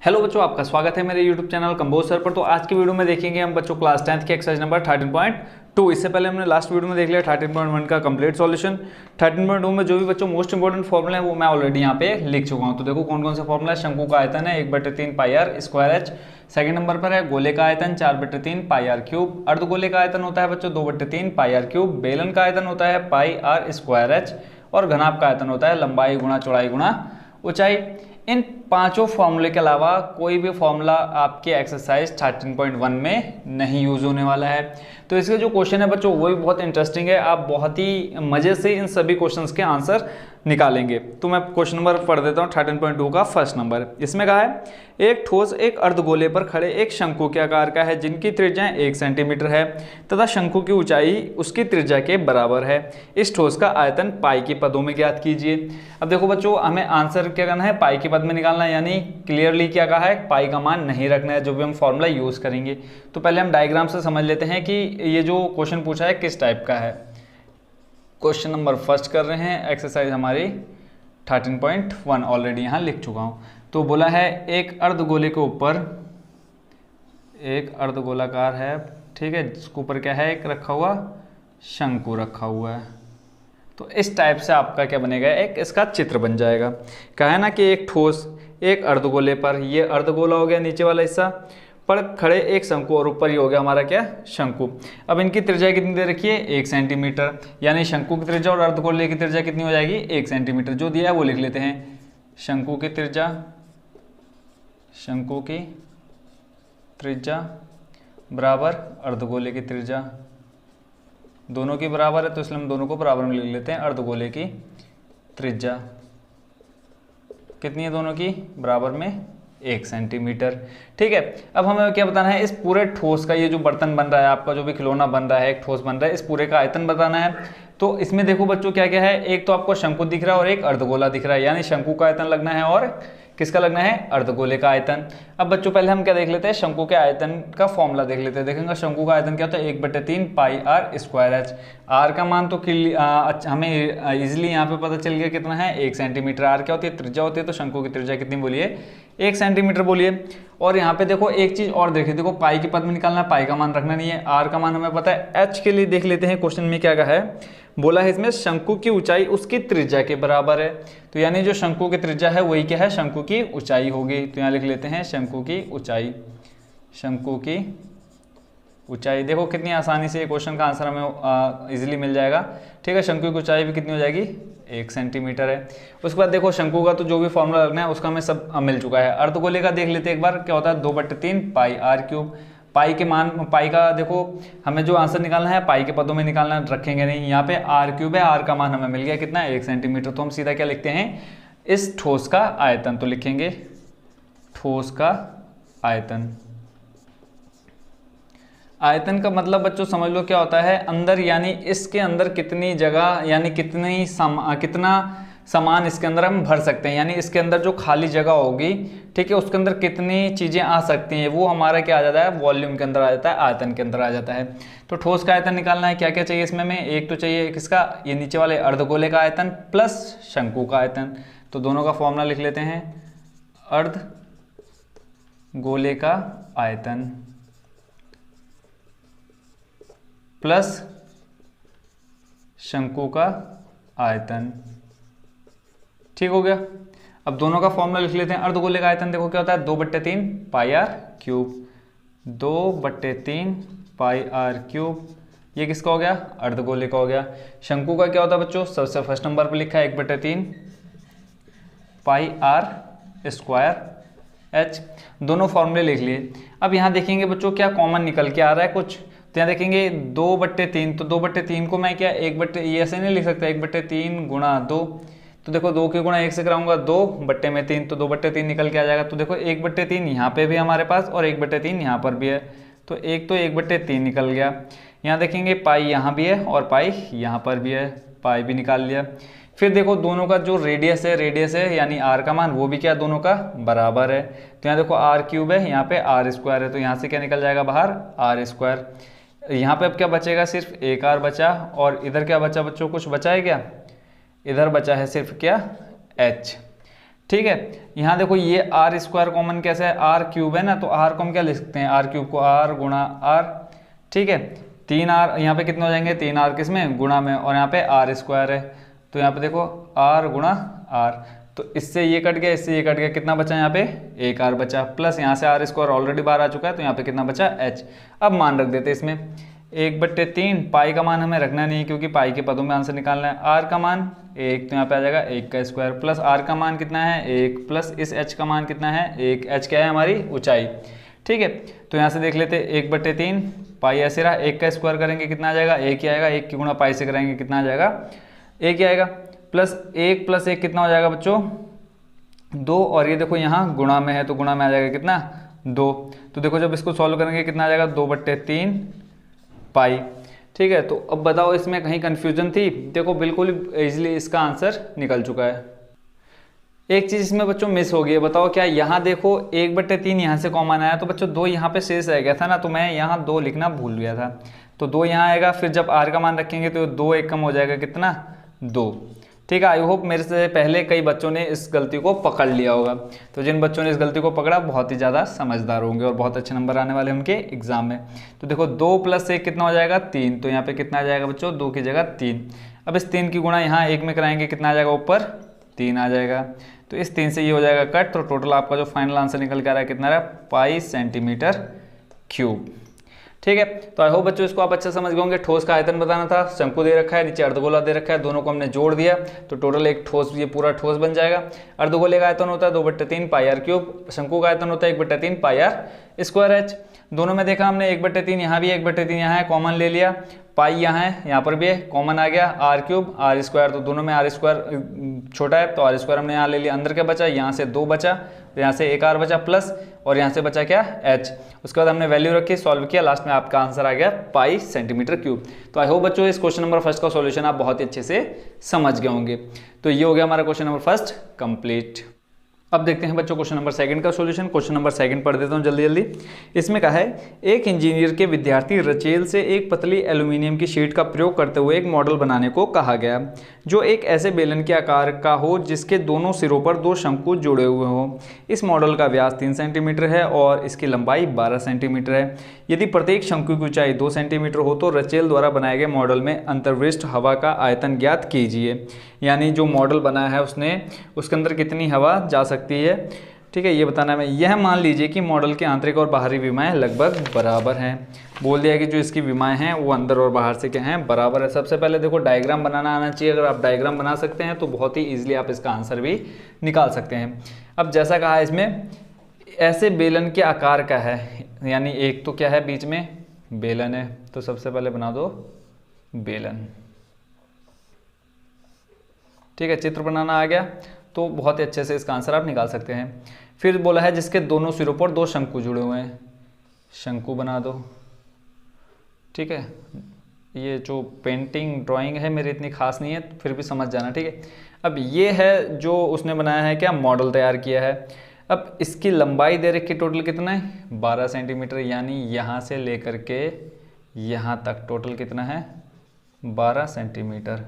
Hello बच्चों, आपका स्वागत है मेरे YouTube चैनल कंबोज सर पर। तो आज की वीडियो में देखेंगे हम बच्चों क्लास 10th की एक्सरसाइज नंबर 13.2। इससे पहले हमने लास्ट वीडियो में देख लिया 13.1 का कंप्लीट सॉल्यूशन। 13.2 में जो भी बच्चों मोस्ट इंपोर्टेंट फॉर्मूला है वो मैं ऑलरेडी यहाँ पे लिख चुका हूँ। तो देखो कौन कौन सा फॉर्मूला है। शंकु का आयतन है 1/3 pi R square H. Second number पर है गोले का आयतन 4/3 पाई आर क्यूब। अर्धगोले का आयतन होता है बच्चों 2/3 पाई आर क्यूब। बेलन का आयतन होता है पाई आर स्क्वायर एच। और घनाभ का आयतन होता है लंबाई गुणा चौड़ाई गुणा ऊंचाई। इन पांचों फॉर्मूले के अलावा कोई भी फॉर्मूला आपके एक्सरसाइज 13.1 में नहीं यूज होने वाला है। तो इसके जो क्वेश्चन है बच्चों वो भी बहुत इंटरेस्टिंग है। आप बहुत ही मजे से इन सभी क्वेश्चंस के आंसर निकालेंगे। तो मैं क्वेश्चन नंबर पढ़ देता हूँ 13.2 का फर्स्ट नंबर। इसमें कहा है एक ठोस एक अर्धगोले पर खड़े एक शंकु के आकार का है जिनकी त्रिज्या 1 सेंटीमीटर है तथा शंकु की ऊंचाई उसकी त्रिज्या के बराबर है। इस ठोस का आयतन पाई के पदों में ज्ञात कीजिए। अब देखो बच्चों हमें आंसर क्या करना है, पाई के पद में निकालना है, यानी क्लियरली क्या कहा है, पाई का मान नहीं रखना है जो भी हम फॉर्मूला यूज करेंगे। तो पहले हम डायग्राम से समझ लेते हैं कि ये जो क्वेश्चन पूछा है किस टाइप का है। क्वेश्चन नंबर फर्स्ट कर रहे हैं, एक्सरसाइज हमारी 13.1 ऑलरेडी यहाँ लिख चुका हूँ। तो बोला है एक अर्धगोले के ऊपर एक अर्धगोलाकार है, ठीक है, जिसके ऊपर क्या है, एक रखा हुआ शंकु रखा हुआ है। तो इस टाइप से आपका क्या बनेगा, एक इसका चित्र बन जाएगा। कहा है ना कि एक ठोस एक अर्धगोले पर, ये अर्धगोला हो गया नीचे वाला हिस्सा, पर खड़े एक शंकु और ऊपर ही हो गया हमारा क्या, शंकु। अब इनकी त्रिज्या कितनी दे रखी है, 1 सेंटीमीटर, यानी शंकु की त्रिज्या और अर्धगोले की त्रिज्या कितनी हो जाएगी, 1 सेंटीमीटर। जो दिया है वो लिख लेते हैं, शंकु की त्रिज्या बराबर अर्धगोले की त्रिज्या, दोनों की बराबर है तो इसलिए हम दोनों को बराबर में लिख लेते हैं। अर्धगोले की त्रिज्या कितनी है, दोनों की बराबर में 1 सेंटीमीटर, ठीक है। अब हमें क्या बताना है, इस पूरे ठोस का, ये जो बर्तन बन रहा है आपका, जो भी खिलौना बन रहा है, एक ठोस बन रहा है, इस पूरे का आयतन बताना है। तो इसमें देखो बच्चों क्या क्या है, एक तो आपको शंकु दिख रहा है और एक अर्धगोला दिख रहा है, यानी शंकु का आयतन लगना है और किसका लगना है, अर्धगोले का आयतन। अब बच्चों पहले हम क्या देख लेते हैं, शंकु के आयतन का फॉर्मूला देख लेते हैं। देखेंगे शंकु का आयतन क्या होता है, 1/3 pi R square H. Are का मान तो हमें इजिली यहाँ पे पता चल गया कितना है, 1 सेंटीमीटर। आर क्या होती है, त्रिज्या होती है, तो शंकु की त्रिज्या कितनी बोलिए, 1 सेंटीमीटर बोलिए। और यहाँ पे देखो एक चीज और देखिए, देखो पाई के पद में निकालना है, पाई का मान रखना नहीं है, आर का मान हमें पता है। एच के लिए देख लेते हैं क्वेश्चन में क्या कहा है, बोला है इसमें शंकु की ऊंचाई उसकी त्रिज्या के बराबर है। तो यानी जो शंकु की त्रिज्या है वही क्या है, शंकु की ऊंचाई होगी। तो यहाँ लिख लेते हैं शंकु की ऊंचाई, शंकु की ऊंचाई। देखो कितनी आसानी से क्वेश्चन का आंसर हमें इजीली मिल जाएगा, ठीक है। शंकु की ऊंचाई भी कितनी हो जाएगी, 1 सेंटीमीटर है। उसके बाद देखो शंकु का तो जो भी फॉर्मूला लगना है उसका हमें सब मिल चुका है। अर्धगोले का देख लेते हैं एक बार, क्या होता है, 2/3 पाई आर क्यूब। पाई के मान, पाई का देखो हमें जो आंसर निकालना है पाई के पदों में निकालना, रखेंगे नहीं। यहाँ पे आर क्यूब है, आर का मान हमें मिल गया कितना, 1 सेंटीमीटर। तो हम सीधा क्या लिखते हैं, इस ठोस का आयतन। तो लिखेंगे ठोस का आयतन। आयतन का मतलब बच्चों समझ लो क्या होता है, अंदर, यानी इसके अंदर कितनी जगह, यानी कितना सामान इसके अंदर हम भर सकते हैं, यानी इसके अंदर जो खाली जगह होगी, ठीक है, उसके अंदर कितनी चीज़ें आ सकती हैं, वो हमारा क्या आ जाता है, वॉल्यूम के अंदर आ जाता है, आयतन के अंदर आ जाता है। तो ठोस का आयतन निकालना है, क्या क्या चाहिए इसमें हमें, एक तो चाहिए किसका, ये नीचे वाले अर्धगोले का आयतन प्लस शंकु का आयतन। तो दोनों का फॉर्मूला लिख लेते हैं, अर्धगोले का आयतन प्लस शंकु का आयतन, ठीक हो गया। अब दोनों का फॉर्मूला लिख लेते हैं। अर्धगोले का आयतन देखो क्या होता है, 2/3 pi R cube, 2/3 pi R cube. ये किसका हो गया, अर्धगोले का हो गया। शंकु का क्या होता है बच्चों, सबसे फर्स्ट नंबर पर लिखा है 1/3 पाई आर स्क्वायर एच। दोनों फॉर्मूले लिख लिए। अब यहाँ देखेंगे बच्चों क्या कॉमन निकल के आ रहा है कुछ, तो यहाँ देखेंगे 2/3, तो 2/3 को मैं क्या ये ऐसे नहीं लिख सकता, 1/3 गुणा 2। तो देखो 2 के गुणा 1 से कराऊंगा, 2/3, तो 2/3 निकल के आ जाएगा। तो देखो 1/3 यहाँ पे भी हमारे पास और 1/3 यहाँ पर भी है, तो 1/3 निकल गया। यहाँ देखेंगे पाई यहाँ भी है और पाई यहाँ पर भी है, पाई भी निकाल लिया। फिर देखो दोनों का जो रेडियस है यानी आर का मान, वो भी क्या दोनों का बराबर है। तो यहाँ देखो आर क्यूब है, यहाँ पे आर स्क्वायर है, तो यहाँ से क्या निकल जाएगा बाहर, आर स्क्वायर। यहाँ पे अब क्या बचेगा, सिर्फ एक आर बचा, और इधर क्या बचा बच्चों, कुछ बचा है क्या, इधर बचा है सिर्फ क्या, एच, ठीक है। यहाँ देखो ये आर स्क्वायर कॉमन कैसे है, आर क्यूब है ना, तो आर को हम क्या लिख सकते हैं, आर क्यूब को आर गुणा आर, ठीक है। 3r यहाँ पे कितने हो जाएंगे, 3r किस में, गुणा में, और यहाँ पे आर स्क्वायर है, तो यहाँ पे देखो आर गुणा आर, तो इससे ये कट गया, इससे ये कट गया, कितना बचा यहाँ पे, एक आर बचा, प्लस यहाँ से आर स्क्वायर ऑलरेडी बाहर आ चुका है, तो यहाँ पे कितना बचा, एच। अब मान रख देते इसमें 1/3, पाई का मान हमें रखना नहीं है क्योंकि पाई के पदों में आंसर निकालना है। आर का मान 1, तो यहाँ पे आ जाएगा 1 का स्क्वायर, प्लस आर का मान कितना है 1, प्लस इस एच का मान कितना है 1, एच क्या है हमारी ऊंचाई, ठीक है। तो यहाँ से देख लेते 1/3 पाई ऐसे रहा, 1 का स्क्वायर करेंगे कितना आ जाएगा, 1 ही आएगा, 1 की गुणा पाई से करेंगे कितना आ जाएगा, 1 ही आएगा, प्लस 1 + 1 कितना हो जाएगा बच्चों 2, और ये देखो यहाँ गुणा में है तो गुणा में आ जाएगा कितना 2, तो देखो जब इसको सॉल्व करेंगे कितना आ जाएगा 2/3 पाई, ठीक है। तो अब बताओ इसमें कहीं कंफ्यूजन थी, देखो बिल्कुल इजीली इसका आंसर निकल चुका है। एक चीज़ इसमें बच्चों मिस हो गई है, बताओ क्या, यहाँ देखो 1/3 यहाँ से कॉमन आया तो बच्चों 2 यहाँ पे शेष रह गया था ना, तो मैं यहाँ 2 लिखना भूल गया था, तो 2 यहाँ आएगा, फिर जब आर का मान रखेंगे तो 2 1 कम हो जाएगा कितना 2, ठीक है। आई होप मेरे से पहले कई बच्चों ने इस गलती को पकड़ लिया होगा, तो जिन बच्चों ने इस गलती को पकड़ा बहुत ही ज़्यादा समझदार होंगे और बहुत अच्छे नंबर आने वाले उनके एग्जाम में। तो देखो 2 + 1 कितना हो जाएगा 3, तो यहाँ पे कितना आ जाएगा बच्चों 2 की जगह 3, अब इस 3 की गुणा यहाँ 1 में कराएंगे कितना आ जाएगा ऊपर 3 आ जाएगा, तो इस 3 से ये हो जाएगा कट, तो टोटल आपका जो फाइनल आंसर निकल कर आ रहा है कितना रहा, पाई सेंटीमीटर क्यूब, ठीक है। तो आई होप बच्चों इसको आप अच्छा समझ गए होंगे। ठोस का आयतन बताना था, शंकु दे रखा है, नीचे अर्धगोला दे रखा है, दोनों को हमने जोड़ दिया तो टोटल एक ठोस, ये पूरा ठोस बन जाएगा। अर्धगोले का आयतन होता है 2/3 पाई आर क्यूब, शंकु का आयतन होता है 1/3 पाई आर स्क्वायर एच। दोनों में देखा हमने 1/3 यहाँ भी 1/3 यहाँ है, कॉमन ले लिया, पाई यहाँ है, यहाँ पर भी है, कॉमन आ गया, आर क्यूब आर स्क्वायर, तो दोनों में आर स्क्वायर छोटा है तो आर स्क्वायर हमने यहाँ ले लिया, अंदर क्या बचा, यहाँ से 2 बचा, तो यहाँ से 1 आर बचा, प्लस और यहाँ से बचा क्या एच, उसके बाद हमने वैल्यू रखी, सॉल्व किया, लास्ट में आपका आंसर आ गया पाई सेंटीमीटर क्यूब। तो आई होप बच्चों इस क्वेश्चन नंबर फर्स्ट का सॉल्यूशन आप बहुत ही अच्छे से समझ गए होंगे। तो ये हो गया हमारा क्वेश्चन नंबर फर्स्ट कंप्लीट। अब देखते हैं बच्चों क्वेश्चन नंबर सेकंड का सॉल्यूशन। क्वेश्चन नंबर सेकंड पढ़ देता हूँ जल्दी जल्दी। इसमें कहा है एक इंजीनियर के विद्यार्थी रचेल से एक पतली एल्यूमिनियम की शीट का प्रयोग करते हुए एक मॉडल बनाने को कहा गया जो एक ऐसे बेलन के आकार का हो जिसके दोनों सिरों पर 2 शंकु जुड़े हुए हों। इस मॉडल का व्यास 3 सेंटीमीटर है और इसकी लंबाई 12 सेंटीमीटर है। यदि प्रत्येक शंकु की ऊंचाई 2 सेंटीमीटर हो तो रचेल द्वारा बनाए गए मॉडल में अंतर्विष्ट हवा का आयतन ज्ञात कीजिए। यानी जो मॉडल बनाया है उसने, उसके अंदर कितनी हवा जा सकती है, ठीक है, ये बताना है। यह मान लीजिए कि मॉडल के आंतरिक और बाहरी विमाएं लगभग बराबर हैं। बोल दिया कि जो इसकी विमाएं हैं वो अंदर और बाहर से क्या हैं, बराबर है। सबसे पहले देखो डायग्राम बनाना आना चाहिए। अगर आप डायग्राम बना सकते हैं तो बहुत ही ईजिली आप इसका आंसर भी निकाल सकते हैं। अब जैसा कहा है इसमें ऐसे बेलन के आकार का है, यानी एक तो क्या है बीच में बेलन है, तो सबसे पहले बना दो बेलन, ठीक है, चित्र बनाना आ गया तो बहुत ही अच्छे से इसका आंसर आप निकाल सकते हैं। फिर बोला है जिसके दोनों सिरों पर 2 शंकु जुड़े हुए हैं, शंकु बना दो, ठीक है। ये जो पेंटिंग ड्राइंग है मेरी इतनी खास नहीं है, फिर भी समझ जाना, ठीक है। अब ये है जो उसने बनाया है, क्या मॉडल तैयार किया है। अब इसकी लंबाई दे रखी टोटल कितना है 12 सेंटीमीटर, यानी यहाँ से लेकर के यहाँ तक टोटल कितना है 12 सेंटीमीटर,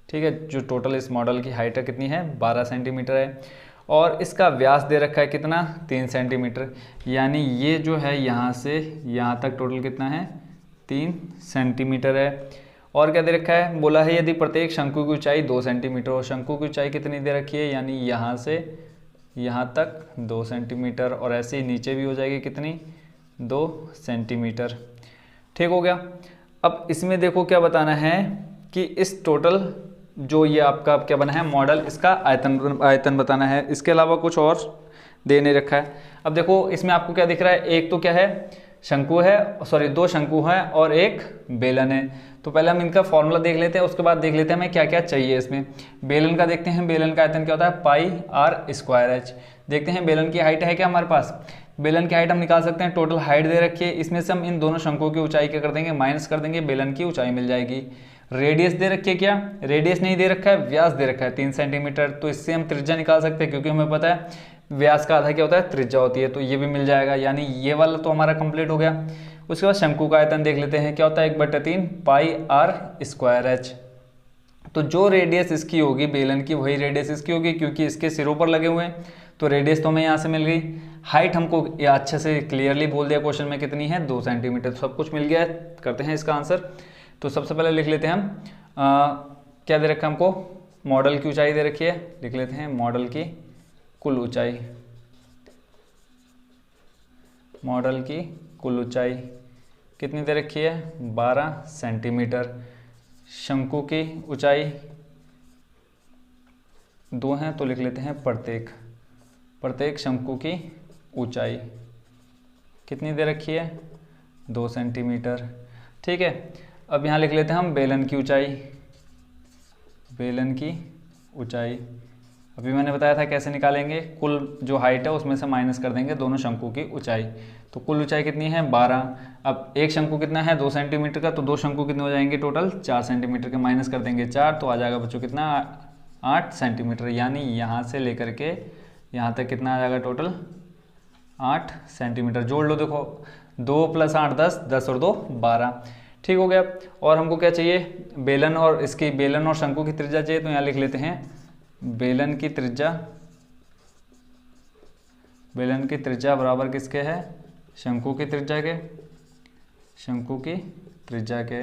ठीक है। जो टोटल इस मॉडल की हाइट है कितनी है 12 सेंटीमीटर है और इसका व्यास दे रखा है कितना 3 सेंटीमीटर, यानी ये जो है यहाँ से यहाँ तक टोटल कितना है 3 सेंटीमीटर है। और क्या दे रखा है, बोला है यदि प्रत्येक शंकु की ऊंचाई 2 सेंटीमीटर और शंकु की ऊंचाई कितनी दे रखी है, यानी यहाँ से यहाँ तक 2 सेंटीमीटर और ऐसे ही नीचे भी हो जाएगी कितनी 2 सेंटीमीटर, ठीक हो गया। अब इसमें देखो क्या बताना है कि इस टोटल जो ये आपका क्या बना है मॉडल, इसका आयतन बताना है। इसके अलावा कुछ और दे नहीं रखा है। अब देखो इसमें आपको क्या दिख रहा है, एक तो क्या है शंकु है, सॉरी 2 शंकु हैं और एक बेलन है। तो पहले हम इनका फॉर्मूला देख लेते हैं, उसके बाद देख लेते हैं हमें क्या क्या चाहिए इसमें। बेलन का देखते हैं, बेलन का आयतन क्या होता है पाई आर स्क्वायर एच। देखते हैं बेलन की हाइट है क्या हमारे पास, बेलन की हाइट हम निकाल सकते हैं। टोटल हाइट दे रखी है, इसमें से हम इन दोनों शंकुओं की ऊंचाई क्या कर देंगे माइनस कर देंगे, बेलन की ऊंचाई मिल जाएगी। रेडियस दे रखी है, क्या रेडियस नहीं दे रखा है, व्यास दे रखा है 3 सेंटीमीटर, तो इससे हम त्रिज्या निकाल सकते हैं क्योंकि हमें पता है व्यास का आधा क्या होता है त्रिज्या होती है, तो ये भी मिल जाएगा, यानी ये वाला तो हमारा कंप्लीट हो गया। उसके बाद शंकु का आयतन देख लेते हैं क्या होता है 1/3 पाई आर स्क्वायर एच, तो जो रेडियस इसकी होगी बेलन की वही रेडियस इसकी होगी, क्योंकि इसके सिरों पर लगे हुए हैं। तो रेडियस तो हमें यहाँ से मिल गई। हाइट हमको ये अच्छे से क्लियरली बोल दिया क्वेश्चन में कितनी है, 2 सेंटीमीटर। तो सब कुछ मिल गया है, करते हैं इसका आंसर। तो सबसे पहले लिख लेते हैं हम क्या दे रखा है हमको, मॉडल की ऊंचाई दे रखी है। लिख लेते हैं मॉडल की कुल ऊंचाई। मॉडल की कुल ऊंचाई कितनी दे रखी है, 12 सेंटीमीटर। शंकु की ऊंचाई 2 हैं, तो लिख लेते हैं प्रत्येक शंकु की ऊंचाई कितनी दे रखी है, 2 सेंटीमीटर। ठीक है, अब यहाँ लिख लेते हैं हम बेलन की ऊंचाई। बेलन की ऊंचाई अभी मैंने बताया था कैसे निकालेंगे, कुल जो हाइट है उसमें से माइनस कर देंगे दोनों शंकु की ऊंचाई। तो कुल ऊंचाई कितनी है, 12। अब एक शंकु कितना है, 2 सेंटीमीटर का, तो 2 शंकु कितने हो जाएंगे टोटल, 4 सेंटीमीटर के। माइनस कर देंगे 4, तो आ जाएगा बच्चों कितना, 8 सेंटीमीटर। यानी यहाँ से लेकर के यहाँ तक कितना आ जाएगा टोटल, 8 सेंटीमीटर। जोड़ लो, देखो 2 + 8 10, 10 और 2 12। ठीक हो गया। और हमको क्या चाहिए, बेलन और इसकी बेलन और शंकु की त्रिज्या चाहिए। तो यहाँ लिख लेते हैं बेलन की त्रिज्या बराबर किसके है, शंकु की त्रिज्या के।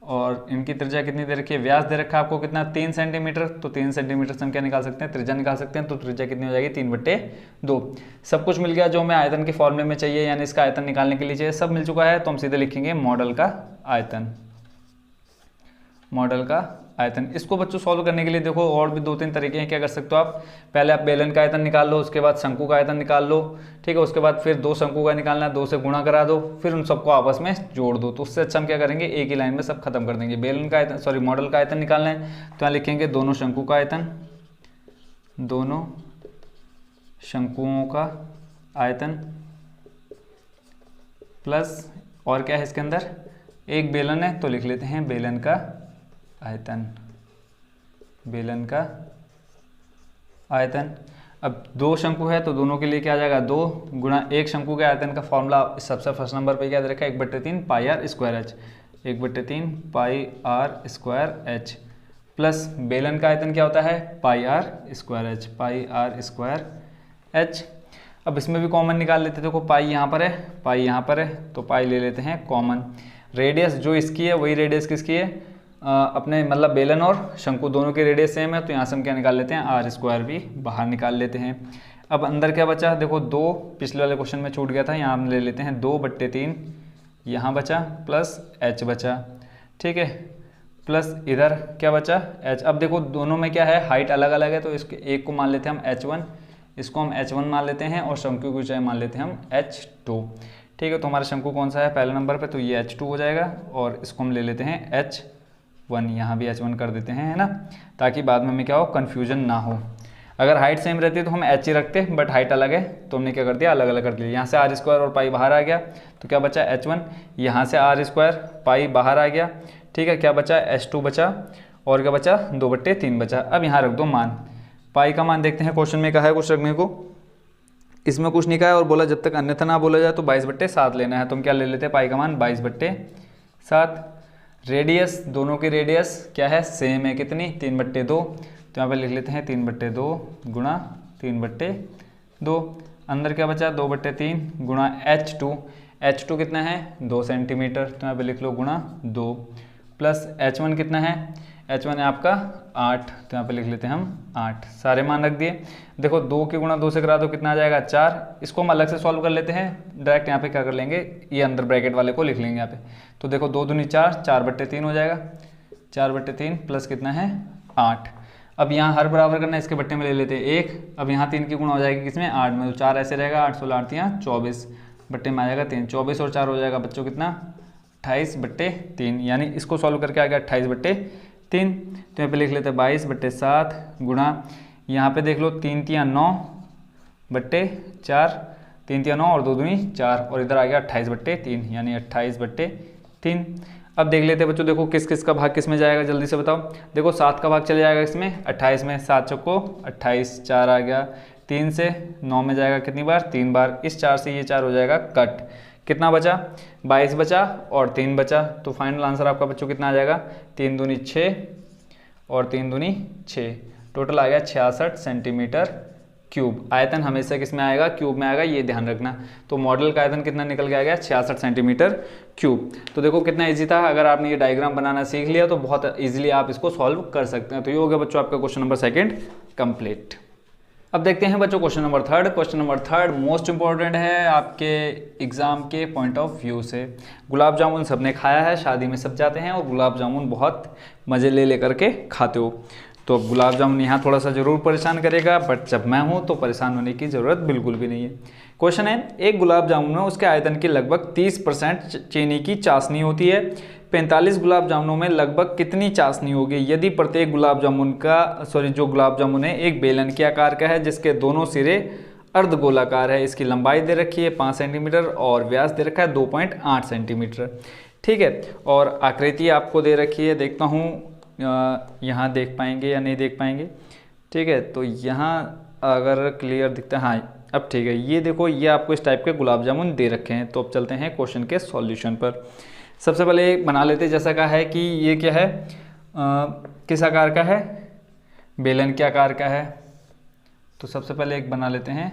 और इनकी त्रिज्या कितनी दे रखी है, व्यास दे रखा है आपको कितना, 3 सेंटीमीटर। तो 3 सेंटीमीटर से हम क्या निकाल सकते हैं, त्रिज्या निकाल सकते हैं। तो त्रिज्या कितनी हो जाएगी, 3/2। सब कुछ मिल गया जो हमें आयतन के फॉर्मूले में चाहिए, यानी इसका आयतन निकालने के लिए चाहिए, सब मिल चुका है। तो हम सीधे लिखेंगे मॉडल का आयतन। इसको बच्चों सॉल्व करने के लिए देखो और भी 2-3 तरीके हैं, क्या कर सकते हो आप। पहले आप बेलन का आयतन निकाल लो, उसके बाद शंकु का आयतन निकाल लो। ठीक है, उसके बाद फिर 2 शंकु का निकालना है, 2 से गुणा करा दो, फिर उन सबको आपस में जोड़ दो। तो उससे अच्छा हम क्या करेंगे, एक ही लाइन में सब खत्म कर देंगे। मॉडल का आयतन निकालना है, तो यहाँ लिखेंगे दोनों शंकु का आयतन प्लस, और क्या है इसके अंदर, एक बेलन है, तो लिख लेते हैं बेलन का आयतन। अब 2 शंकु है तो दोनों के लिए क्या आ जाएगा, 2 गुणा 1 शंकु के आयतन का फॉर्मूला सबसे फर्स्ट नंबर पे क्या दे रखा है, 1/3 pi R square H. 1/3 pi R square H plus बेलन का आयतन क्या होता है, पाई आर स्क्वायर एच। अब इसमें भी कॉमन निकाल लेते हैं। देखो पाई यहाँ पर है, तो पाई ले लेते हैं कॉमन। रेडियस जो इसकी है वही रेडियस किसकी है, अपने मतलब बेलन और शंकु दोनों की रेडियस सेम है। तो यहाँ से हम क्या निकाल लेते हैं, r² भी बाहर निकाल लेते हैं। अब अंदर क्या बचा, देखो 2 पिछले वाले क्वेश्चन में छूट गया था, यहाँ हम ले लेते हैं 2/3 यहाँ बचा प्लस h बचा। ठीक है, प्लस इधर क्या बचा, h। अब देखो दोनों में क्या है, हाइट अलग अलग है, तो इसके एक को मान लेते हैं हम h1, इसको हम h1 मान लेते हैं, और शंकु की ऊंचाई मान लेते हैं हम h2। ठीक है, तो हमारा शंकु कौन सा है, पहले नंबर पे, तो ये h2 हो जाएगा, और इसको हम ले लेते हैं h1, यहाँ भी h1 कर देते हैं, है ना, ताकि बाद में हमें क्या हो, कन्फ्यूजन ना हो। अगर हाइट सेम रहती तो हम h ही रखते, बट हाइट अलग है तो हमने क्या कर दिया, अलग अलग कर दिया। यहाँ से r² और पाई बाहर आ गया, तो क्या बचा h1, यहाँ से r² पाई बाहर आ गया। ठीक है, क्या बचा, h2 बचा, और क्या बचा, 2/3 बचा। अब यहाँ रख दो मान, पाई का मान देखते हैं, क्वेश्चन में कहा है कुछ रखने को, इसमें कुछ नहीं कहा है, और बोला जब तक अन्यथा ना बोला जाए तो 22/7 लेना है। तो हम क्या ले लेते हैं, पाई का मान 22/7। रेडियस, दोनों की रेडियस क्या है, सेम है, कितनी, 3/2। तो यहाँ पे लिख लेते हैं 3/2 गुणा 3/2। अंदर क्या बचा, 2/3 गुणा h2 कितना है, 2 सेंटीमीटर, तो यहाँ पे लिख लो गुणा 2, प्लस h1 कितना है, h1 है आपका 8, तो यहाँ पे लिख लेते हैं हम 8। सारे मान रख दिए। देखो 2 के गुणा 2 से करा दो, कितना आ जाएगा, 4। इसको हम अलग से सॉल्व कर लेते हैं, डायरेक्ट यहाँ पे क्या कर लेंगे, ये अंदर ब्रैकेट वाले को लिख लेंगे यहाँ पे। तो देखो 2 दूनी 4, 4/3 हो जाएगा, 4/3 प्लस कितना है, 8। अब यहाँ हर बराबर करना है, इसके बट्टे में ले लेते हैं 1। अब यहाँ 3 की गुणा हो जाएगी किसमें, 8 में, तो 4 ऐसे रहेगा, 8 16 8 यहाँ 24, बट्टे में आ जाएगा 3, 24 और 4 हो जाएगा बच्चों कितना, 28/3। यानी इसको सॉल्व करके आ गया 28/3। तो यहाँ पे लिख लेते हैं 22/7 गुणा, यहाँ पे देख लो 3 तियाँ 9/4, 3 तियाँ 9 और 2 दूनी 4, और इधर आ गया 28/3, यानी 28/3। अब देख लेते हैं बच्चों, देखो किस किस का भाग किस में जाएगा, जल्दी से बताओ। देखो 7 का भाग चले जाएगा इसमें 28 में, 7 चौको 28, 4 आ गया, 3 से 9 में जाएगा कितनी बार, 3 बार। इस 4 से ये 4 हो जाएगा कट, कितना बचा, 22 बचा और 3 बचा। तो फाइनल आंसर आपका बच्चों कितना आ जाएगा, 3 दूनी 6 और 3 दूनी 6, टोटल आ गया 66 सेंटीमीटर क्यूब। आयतन हमेशा किस में आएगा, क्यूब में आएगा, ये ध्यान रखना। तो मॉडल का आयतन कितना निकल के आ गया, 66 सेंटीमीटर क्यूब। तो देखो कितना इजी था, अगर आपने ये डायग्राम बनाना सीख लिया तो बहुत इजीली आप इसको सॉल्व कर सकते हैं। तो ये हो गया बच्चों आपका क्वेश्चन नंबर 2 कंप्लीट। अब देखते हैं बच्चों question number 3। Question number 3 most important है आपके एग्जाम के पॉइंट ऑफ व्यू से। गुलाब जामुन सबने खाया है, शादी में सब जाते हैं और गुलाब जामुन बहुत मज़े ले लेकर के खाते हो। तो गुलाब जामुन यहाँ थोड़ा सा ज़रूर परेशान करेगा, बट जब मैं हूँ तो परेशान होने की ज़रूरत बिल्कुल भी नहीं है। क्वेश्चन है, एक गुलाब जामुन में उसके आयतन की लगभग 30% चीनी की चाशनी होती है। 45 गुलाब जामुनों में लगभग कितनी चाशनी होगी यदि प्रत्येक गुलाब जामुन का जो गुलाब जामुन है एक बेलन के आकार का है जिसके दोनों सिरे अर्धगोलाकार है। इसकी लंबाई दे रखी है 5 सेंटीमीटर और व्यास दे रखा है 2.8 सेंटीमीटर। ठीक है, और आकृति आपको दे रखी है, देखता हूँ यहाँ देख पाएंगे या नहीं देख पाएंगे। ठीक है, तो यहाँ अगर क्लियर दिखता है, हाँ अब ठीक है। ये देखो, ये आपको इस टाइप के गुलाब जामुन दे रखे हैं। तो अब चलते हैं क्वेश्चन के सॉल्यूशन पर। सबसे पहले बना लेते हैं, जैसा कहा है कि ये क्या है, किस आकार का है, बेलन के आकार का है। तो सबसे पहले एक बना लेते हैं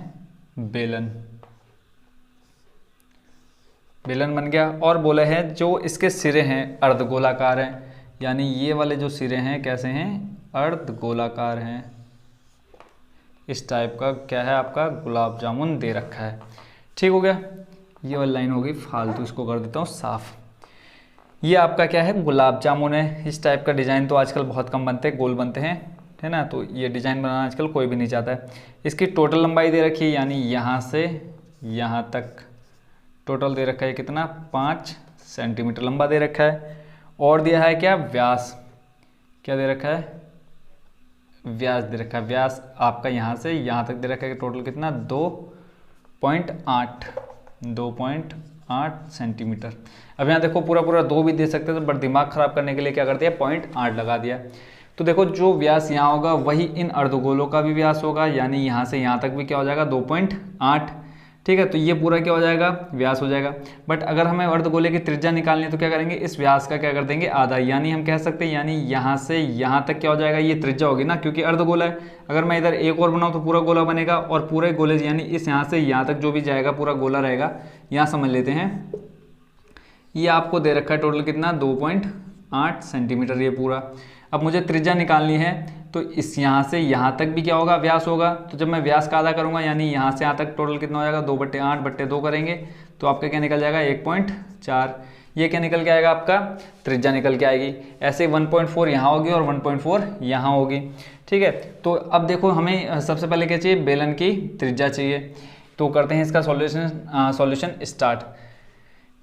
बेलन। बेलन बन गया, और बोले हैं जो इसके सिरे हैं अर्धगोलाकार हैं, यानी ये वाले जो सिरे हैं कैसे हैं, अर्धगोलाकार हैं। इस टाइप का क्या है आपका गुलाब जामुन दे रखा है। ठीक हो गया, ये वाली लाइन होगी फालतू, इसको कर देता हूँ साफ। ये आपका क्या है, गुलाब जामुन है। इस टाइप का डिज़ाइन तो आजकल बहुत कम बनते हैं, गोल बनते हैं, है ना। तो ये डिज़ाइन बनाना आजकल कोई भी नहीं चाहता है। इसकी टोटल लंबाई दे रखी है, यानी यहाँ से यहाँ तक टोटल दे रखा है कितना, 5 सेंटीमीटर लंबा दे रखा है। और दिया है क्या, व्यास, क्या दे रखा है, व्यास दे रखा है। व्यास आपका यहाँ से यहाँ तक दे रखा है, टोटल कितना, 2.8 सेंटीमीटर। अब यहाँ देखो पूरा पूरा 2 भी दे सकते थे, बट दिमाग खराब करने के लिए क्या कर दिया, 0.8 लगा दिया। तो देखो जो व्यास यहाँ होगा वही इन अर्धगोलों का भी व्यास होगा, यानी यहाँ से यहाँ तक भी क्या हो जाएगा, 2.8। ठीक है, तो ये पूरा क्या हो जाएगा, व्यास हो जाएगा। बट अगर हमें अर्धगोले की त्रिज्या निकालनी है तो क्या करेंगे, इस व्यास का क्या कर देंगे, आधा। यानी हम कह सकते हैं, यानी यहाँ से यहाँ तक क्या हो जाएगा, ये त्रिज्या होगी ना, क्योंकि अर्धगोला है। अगर मैं इधर एक और बनाऊँ तो पूरा गोला बनेगा, और पूरे गोले यानी इस यहाँ से यहाँ तक जो भी जाएगा पूरा गोला रहेगा। यहाँ समझ लेते हैं, ये आपको दे रखा है टोटल कितना, 2.8 सेंटीमीटर ये पूरा। अब मुझे त्रिज्या निकालनी है, तो इस यहाँ से यहाँ तक भी क्या होगा, व्यास होगा। तो जब मैं व्यास का आधा करूँगा, यानी यहाँ से यहाँ तक टोटल कितना हो जाएगा, 2/8/2 करेंगे तो आपका क्या निकल जाएगा, 1.4। ये क्या निकल के आएगा, आपका त्रिज्या निकल के आएगी। ऐसे 1.4 यहाँ होगी और 1.4 यहाँ होगी। ठीक है, तो अब देखो हमें सबसे पहले क्या चाहिए, बेलन की त्रिज्या चाहिए। तो करते हैं इसका सॉल्यूशन स्टार्ट।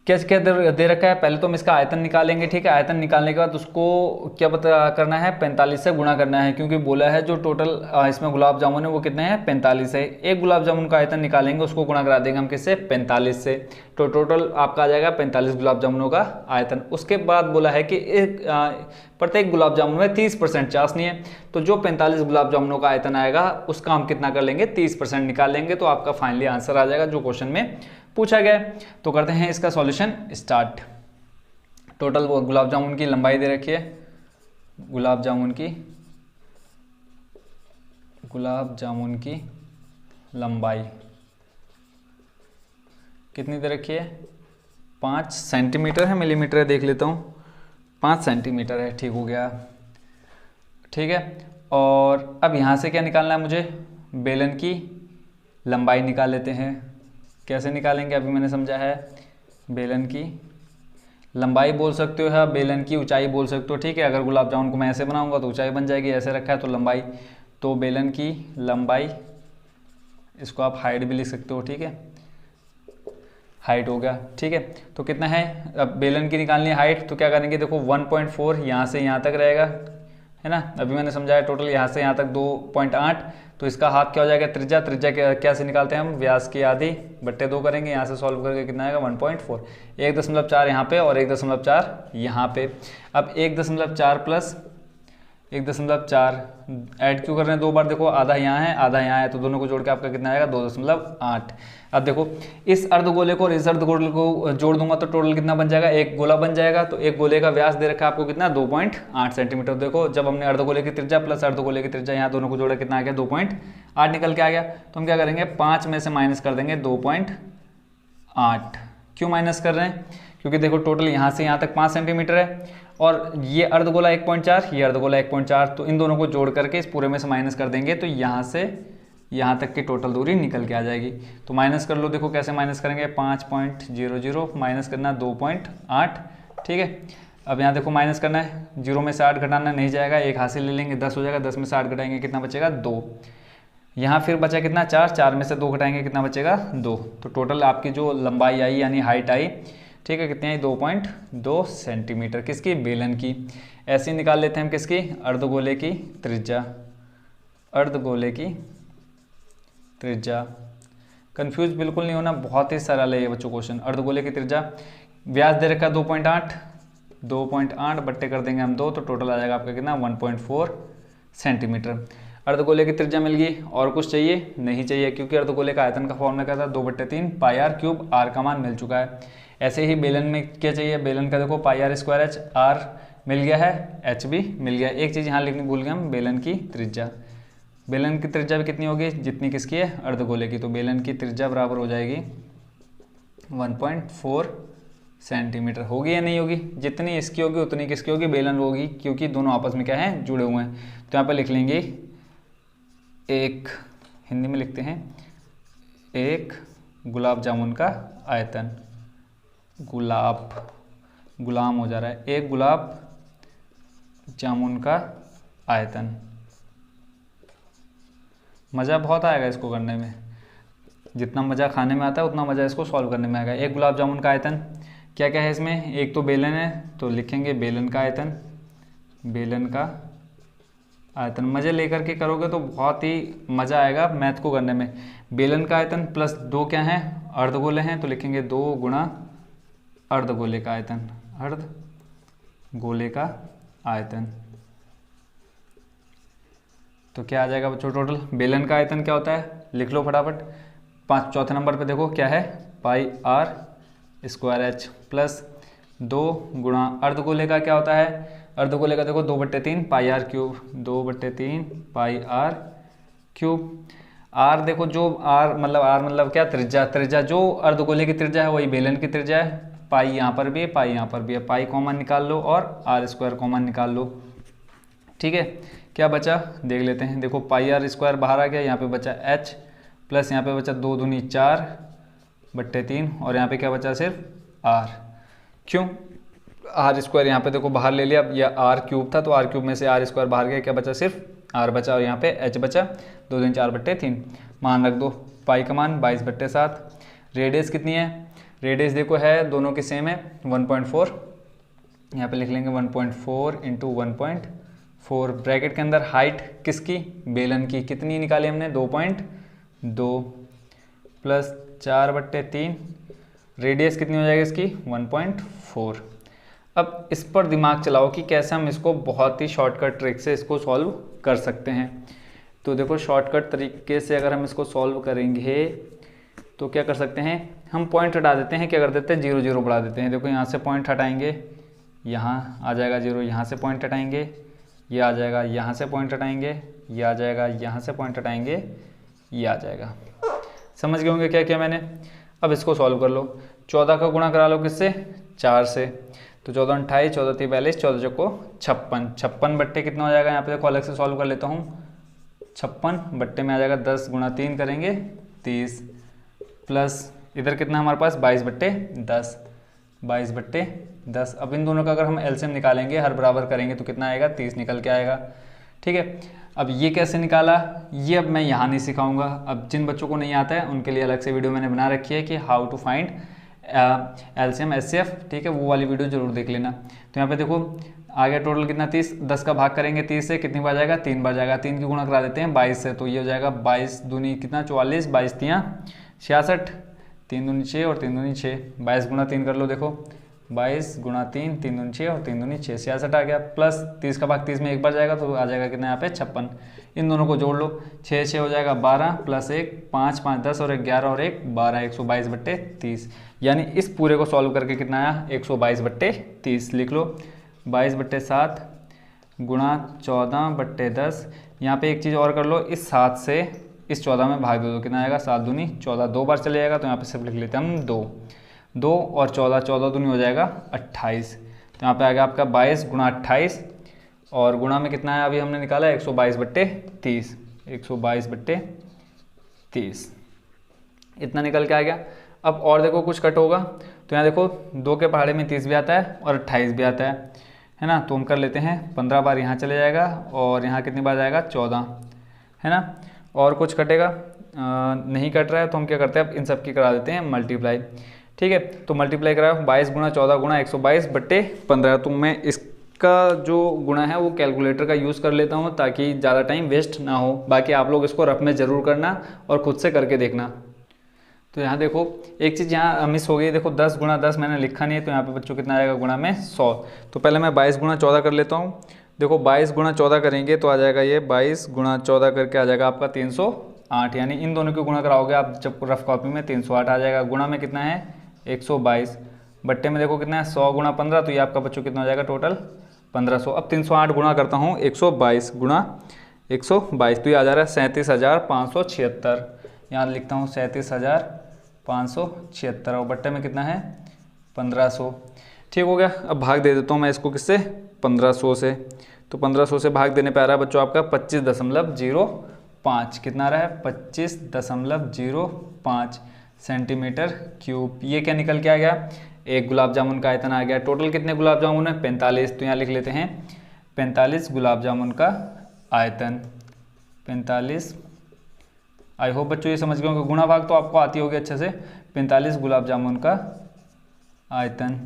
क्या क्या दे रखा है, पहले तो हम इसका आयतन निकालेंगे। ठीक है, आयतन निकालने के बाद उसको क्या पता करना है, 45 से गुणा करना है, क्योंकि बोला है जो टोटल इसमें गुलाब जामुन है वो कितने हैं, 45 है। एक गुलाब जामुन का आयतन निकालेंगे, उसको गुणा करा देंगे हम किससे, 45 से। तो टोटल आपका आ जाएगा 45 गुलाब जामुनों का आयतन। उसके बाद बोला है कि प्रत्येक गुलाब जामुन में 30% चाशनी है। तो जो 45 गुलाब जामुनों का आयतन आएगा उसका हम कितना कर लेंगे, 30% निकाल लेंगे, तो आपका फाइनली आंसर आ जाएगा जो क्वेश्चन में पूछा गया। तो करते हैं इसका सॉल्यूशन स्टार्ट। टोटल वो गुलाब जामुन की लंबाई दे रखी है, गुलाब जामुन की लंबाई कितनी दे रखी है, 5 सेंटीमीटर है, मिलीमीटर है देख लेता हूँ, 5 सेंटीमीटर है। ठीक हो गया, ठीक है। और अब यहाँ से क्या निकालना है मुझे, बेलन की लंबाई निकाल लेते हैं। कैसे निकालेंगे, अभी मैंने समझा है। बेलन की लंबाई बोल सकते हो या बेलन की ऊंचाई बोल सकते हो। ठीक है, अगर गुलाब जामुन को मैं ऐसे बनाऊंगा तो ऊंचाई बन जाएगी, ऐसे रखा है तो लंबाई। तो बेलन की लंबाई, इसको आप हाइट भी लिख सकते हो। ठीक है, हाइट हो गया। ठीक है, तो कितना है, अब बेलन की निकालनी है हाइट, तो क्या करेंगे, देखो 1.4 यहाँ से यहाँ तक रहेगा, है ना। अभी मैंने समझाया टोटल यहाँ से यहाँ तक 2.8, तो इसका हाफ क्या हो जाएगा, त्रिज्या। त्रिज्या क्या से निकालते हैं हम, व्यास की आधी बट्टे 2 करेंगे। यहाँ से सॉल्व करके कितना आएगा, 1.4। 1.4 यहाँ पे और 1.4 यहाँ पे। अब 1.4 प्लस 1.4 ऐड क्यों कर रहे हैं 2 बार, देखो आधा यहाँ है आधा यहाँ है, तो दोनों को जोड़ के आपका कितना आएगा 2.8। अब देखो इस अर्धगोले को और इस अर्धगोले को जोड़ दूंगा तो टोटल कितना बन जाएगा, एक गोला बन जाएगा। तो एक गोले का व्यास दे रखा है आपको कितना 2.8 सेंटीमीटर। देखो जब हमने अर्धगोले की त्रिज्या प्लस अर्धगोले की त्रिज्या यहाँ दोनों को जोड़ा कितना आ गया 2.8 निकल के आ गया। तो हम क्या करेंगे 5 में से माइनस कर देंगे 2.8। क्यों माइनस कर रहे हैं, क्योंकि देखो टोटल यहाँ से यहाँ तक 5 सेंटीमीटर है और ये अर्धगोला 1.4, ये अर्धगोला 1.4, तो इन दोनों को जोड़ करके इस पूरे में से माइनस कर देंगे तो यहाँ से यहाँ तक की टोटल दूरी निकल के आ जाएगी। तो माइनस कर लो, देखो कैसे माइनस करेंगे 5.00 माइनस करना 2.8, ठीक है। अब यहाँ देखो माइनस करना है, 0 में से 8 घटाना नहीं जाएगा, एक हाथ से ले लेंगे 10 हो जाएगा, 10 में से 8 घटाएंगे कितना बचेगा 2। यहाँ फिर बचा कितना 4, 4 में से 2 घटाएंगे कितना बचेगा 2। तो टोटल आपकी जो लंबाई आई यानी हाइट आई, ठीक है, कितनी आई 2.2 सेंटीमीटर किसकी, बेलन की। ऐसे ही निकाल लेते हैं हम किसकी, अर्धगोले की त्रिज्या, अर्धगोले की त्रिज्या। कंफ्यूज बिल्कुल नहीं होना, बहुत ही सरल है ये बच्चों क्वेश्चन। अर्धगोले की त्रिज्या व्यास दे रखा 2.8 बट्टे कर देंगे हम 2, तो टोटल आ जाएगा आपका कितना 1.4 सेंटीमीटर। अर्धगोले की त्रिज्या मिल गई, और कुछ चाहिए नहीं चाहिए, क्योंकि अर्धगोले का आयतन का फॉर्मूला क्या था 2/3 पाई आर क्यूब, आर का मान मिल चुका है। ऐसे ही बेलन में क्या चाहिए, बेलन का देखो पाई आर स्क्वायर एच, आर मिल गया है, एच भी मिल गया। एक चीज़ यहाँ लिखनी भूल गए हम, बेलन की त्रिज्या। बेलन की त्रिज्या भी कितनी होगी, जितनी किसकी है अर्धगोले की, तो बेलन की त्रिज्या बराबर हो जाएगी 1.4 सेंटीमीटर। होगी या नहीं होगी, जितनी इसकी होगी उतनी किसकी होगी, बेलन होगी, क्योंकि दोनों आपस में क्या है जुड़े हुए हैं। तो यहाँ पर लिख लेंगे एक, हिंदी में लिखते हैं एक गुलाब जामुन का आयतन, गुलाम हो जा रहा है, एक गुलाब जामुन का आयतन। मज़ा बहुत आएगा इसको करने में, जितना मज़ा खाने में आता है उतना मज़ा इसको सॉल्व करने में आएगा। एक गुलाब जामुन का आयतन क्या क्या है इसमें, एक तो बेलन है तो लिखेंगे बेलन का आयतन, बेलन का आयतन। मज़े लेकर के करोगे तो बहुत ही मज़ा आएगा मैथ को करने में। बेलन का आयतन प्लस 2 क्या है अर्धगोले हैं, तो लिखेंगे 2 गुणा अर्धगोले का आयतन, अर्धगोले का आयतन। तो क्या आ जाएगा बच्चों टोटल, बेलन का आयतन क्या होता है लिख लो फटाफट। चौथे नंबर पे देखो क्या है, पाई आर स्क्वायर एच प्लस 2 गुणा अर्धगोले का क्या होता है, अर्धगोले का देखो 2/3 pi R cube, 2/3 pi R cube. R देखो जो आर मतलब क्या त्रिज्या, त्रिज्या जो अर्धगोले की त्रिज्या है वही बेलन की त्रिज्या है। पाई यहाँ पर भी है, पाई यहाँ पर भी है, पाई कॉमन निकाल लो और आर स्क्वायर कॉमन निकाल लो, ठीक है। क्या बचा देख लेते हैं, देखो पाई आर स्क्वायर बाहर आ गया, यहाँ पे बचा एच प्लस यहाँ पे बचा 2 दूनी 4/3 और यहाँ पे क्या बचा सिर्फ आर। क्यों, आर स्क्वायर यहाँ पे देखो बाहर ले लिया, अब यह आर क्यूब था तो आर क्यूब में से आर स्क्वायर बाहर गया, क्या बचा सिर्फ आर बचा, और यहाँ पे एच बचा 2 दूनी 4/3। मान रख दो, पाई का मान 22/7। रेडियस कितनी है, रेडियस देखो है दोनों की सेम है 1.4, यहाँ पे लिख लेंगे 1.4 × 1.4। ब्रैकेट के अंदर हाइट किसकी, बेलन की, कितनी निकाली हमने 2.2 प्लस 4/3। रेडियस कितनी हो जाएगी इसकी 1.4। अब इस पर दिमाग चलाओ कि कैसे हम इसको बहुत ही शॉर्टकट ट्रिक से इसको सॉल्व कर सकते हैं। तो देखो शॉर्टकट तरीके से अगर हम इसको सॉल्व करेंगे तो क्या कर सकते हैं, हम पॉइंट हटा देते हैं, क्या कर देते हैं 0 0 बढ़ा देते हैं। देखो यहाँ से पॉइंट हटाएंगे, यहाँ आ जाएगा 0, यहाँ से पॉइंट हटाएंगे, ये आ जाएगा, यहाँ से पॉइंट हटाएंगे, ये आ जाएगा, यहाँ से पॉइंट हटाएंगे, ये आ जाएगा। समझ गए होंगे क्या किया मैंने। अब इसको सॉल्व कर लो, 14 का गुणा करा लो किससे 4 से, तो 14 28, 14 3 42, 14 चौको 56, 56 बट्टे कितना हो जाएगा, यहाँ पे देखो अलग से सॉल्व कर लेता हूँ। 56 बट्टे में आ जाएगा 10 गुणा 3 करेंगे 30 प्लस इधर कितना हमारे पास 22/10, 22/10। अब इन दोनों का अगर हम एलसीएम निकालेंगे, हर बराबर करेंगे तो कितना आएगा 30 निकल के आएगा, ठीक है। अब ये कैसे निकाला, ये अब मैं यहाँ नहीं सिखाऊंगा। अब जिन बच्चों को नहीं आता है उनके लिए अलग से वीडियो मैंने बना रखी है कि how to find LCM HCF, ठीक है, वो वाली वीडियो जरूर देख लेना। तो यहाँ पे देखो आ गया टोटल कितना 30, 10 का भाग करेंगे 30 से, कितनी बार जाएगा 3 बार जाएगा, 3 की गुणा करा देते हैं 22 से, तो ये हो जाएगा 22 दूनी कितना 44, 22 3 66, 3 दूनी 6 और 3 दूनी 6, 22 गुणा 3 कर लो, देखो 22 गुणा 3, 3 दूनी 6 और 3 दूनी 6, 66 आ गया। प्लस 30 का भाग 30 में एक बार जाएगा तो आ जाएगा कितना यहाँ पे 56। इन दोनों को जोड़ लो, 6 6 हो जाएगा 12 प्लस 1 5 5 10 और 11 और 1 12, 122/30। यानी इस पूरे को सॉल्व करके कितना आया 122/30। लिख लो 22/7 गुणा 14/10। यहाँ पे एक चीज़ और कर लो, इस 7 से इस 14 में भाग दे दो, कितना आएगा 7 दूनी 14, 2 बार चले जाएगा तो यहाँ पे सिर्फ लिख लेते हैं हम 2 और 14, 14 दूनी हो जाएगा 28। तो यहाँ पे आ गया आपका 22 गुणा 28 और गुणा में कितना है अभी हमने निकाला 122/30, 122/30 इतना निकल के आ गया। अब और देखो कुछ कट होगा तो यहाँ देखो 2 के पहाड़े में 30 भी आता है और 28 भी आता है ना। तो हम कर लेते हैं 15 बार यहाँ चले जाएगा और यहाँ कितनी बार जाएगा 14, है ना। और कुछ कटेगा नहीं कट रहा है तो हम क्या करते हैं अब इन सब की करा देते हैं मल्टीप्लाई। ठीक है, तो मल्टीप्लाई कराओ 22 गुणा 14 गुणा 122/15। तो मैं इसका जो गुणा है वो कैलकुलेटर का यूज़ कर लेता हूँ ताकि ज़्यादा टाइम वेस्ट ना हो। बाकी आप लोग इसको रफ में ज़रूर करना और खुद से करके देखना। तो यहाँ देखो एक चीज़ यहाँ मिस हो गई, देखो 10 गुणा 10 मैंने लिखा नहीं है, तो यहाँ पे बच्चों कितना आएगा गुणा में 100। तो पहले मैं 22 गुणा 14 कर लेता हूँ। देखो 22 गुणा 14 करेंगे तो आ जाएगा ये 22 गुणा 14 करके आ जाएगा आपका 308। यानी इन दोनों की गुणा कराओगे आप जब रफ कॉपी में 308 आ जाएगा। गुणा में कितना है 122, बट्टे में देखो कितना है 100 गुणा 15, तो ये आपका बच्चों कितना हो जाएगा टोटल 1500। अब 308 गुणा करता हूँ 122 गुणा 122, तो ये आ जा रहा है 37,576। यहाँ लिखता हूँ 37,576 और बट्टे में कितना है 1500। ठीक हो गया। अब भाग दे देता हूँ मैं इसको किससे 1500 से। तो 1500 से भाग देने पे आ रहा है बच्चों आपका 25.05। कितना आ रहा है 25.05 सेंटीमीटर क्यूब। ये क्या निकल के आ गया एक गुलाब जामुन का आयतन आ गया। टोटल कितने गुलाब जामुन है 45, तो यहाँ लिख लेते हैं 45 गुलाब जामुन का आयतन 45। आई होप बच्चों ये समझ गए होंगे, गुणा भाग तो आपको आती होगी अच्छे से। 45 गुलाब जामुन का आयतन।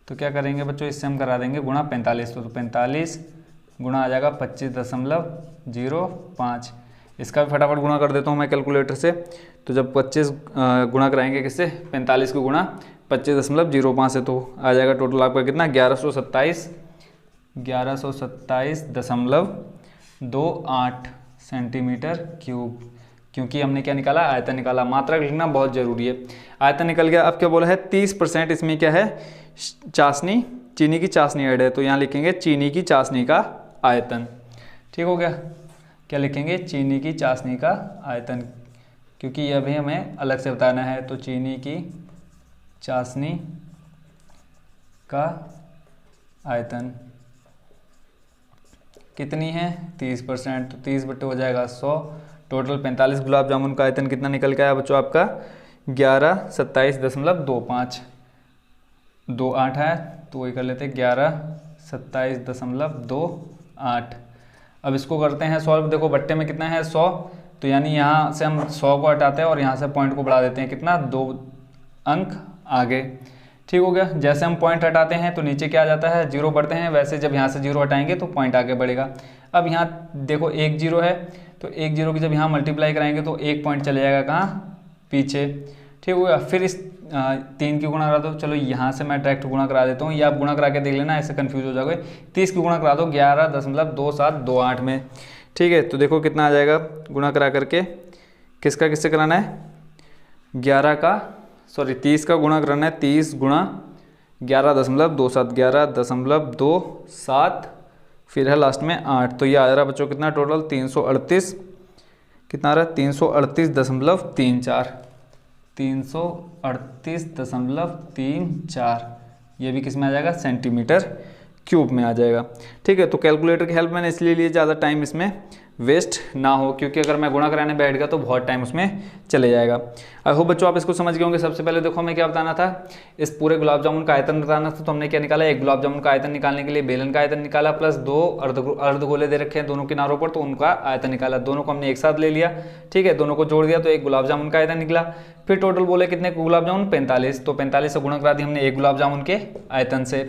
तो क्या करेंगे बच्चों इससे हम करा देंगे गुणा 45, तो 45 गुणा आ जाएगा 25.05। इसका भी फटाफट गुणा कर देता हूँ मैं कैलकुलेटर से। तो जब 25 गुणा कराएंगे किससे 45 को गुणा 25.05 से, तो आ जाएगा टोटल आपका कितना 1127.28 सेंटीमीटर क्यूब। क्योंकि हमने क्या निकाला आयतन निकाला। मात्रा लिखना बहुत ज़रूरी है। आयतन निकल गया। अब क्या बोला है 30% इसमें क्या है चाशनी, चीनी की चाशनी ऐड है, तो यहाँ लिखेंगे चीनी की चाशनी का आयतन। ठीक हो गया। क्या लिखेंगे चीनी की चाशनी का आयतन, क्योंकि यह भी हमें अलग से बताना है। तो चीनी की चाशनी का आयतन कितनी है 30%, तो 30 बटे हो जाएगा 100। टोटल 45 गुलाब जामुन का आयतन कितना निकल के आया बच्चों आपका 1127.25। 28 है तो वही कर लेते हैं 1127.28। अब इसको करते हैं सॉल्व। देखो बट्टे में कितना है 100, तो यानी यहाँ से हम 100 को हटाते हैं और यहाँ से पॉइंट को बढ़ा देते हैं कितना 2 अंक आगे। ठीक हो गया। जैसे हम पॉइंट हटाते हैं तो नीचे क्या आ जाता है 0 बढ़ते हैं, वैसे जब यहाँ से 0 हटाएंगे तो पॉइंट आगे बढ़ेगा। अब यहाँ देखो 1 0 है, तो 1 0 की जब यहाँ मल्टीप्लाई कराएंगे तो 1 पॉइंट चले जाएगा कहाँ पीछे। ठीक हो गया। फिर इस 3 की गुणा करा दो। चलो यहाँ से मैं डायरेक्ट गुणा करा देता हूँ, या आप गुणा करा के देख लेना, ऐसे कंफ्यूज हो जाओगे। 30 की गुणा करा दो 11.2728 में। ठीक है, तो देखो कितना आ जाएगा गुणा करा करके। किसका किससे कराना है 30 का गुणा कराना है। 30 गुणा 11.27 11.27 फिर है लास्ट में 8, तो ये आ रहा है बच्चों कितना टोटल 338। कितना आ रहा है 338.34 338.34। ये भी किस में आ जाएगा सेंटीमीटर क्यूब में आ जाएगा। ठीक है, तो कैलकुलेटर की हेल्प मैंने इसलिए लिए ज़्यादा टाइम इसमें वेस्ट ना हो, क्योंकि अगर मैं गुणा कराने बैठ गया तो बहुत टाइम उसमें चले जाएगा। आई होप बच्चों आप इसको समझ गए होंगे। सबसे पहले देखो हमें क्या बताना था, इस पूरे गुलाब जामुन का आयतन बताना था। तो हमने क्या निकाला, एक गुलाब जामुन का आयतन निकालने के लिए बेलन का आयतन निकाला, प्लस 2 अर्धगोले दे रखे हैं दोनों किनारों पर, तो उनका आयतन निकाला। दोनों को हमने एक साथ ले लिया। ठीक है, दोनों को जोड़ दिया तो एक गुलाब जामुन का आयतन निकला। फिर टोटल बोले कितने गुलाब जामुन 45, तो 45 से गुणा करा दी हमने एक गुलाब जामुन के आयतन से।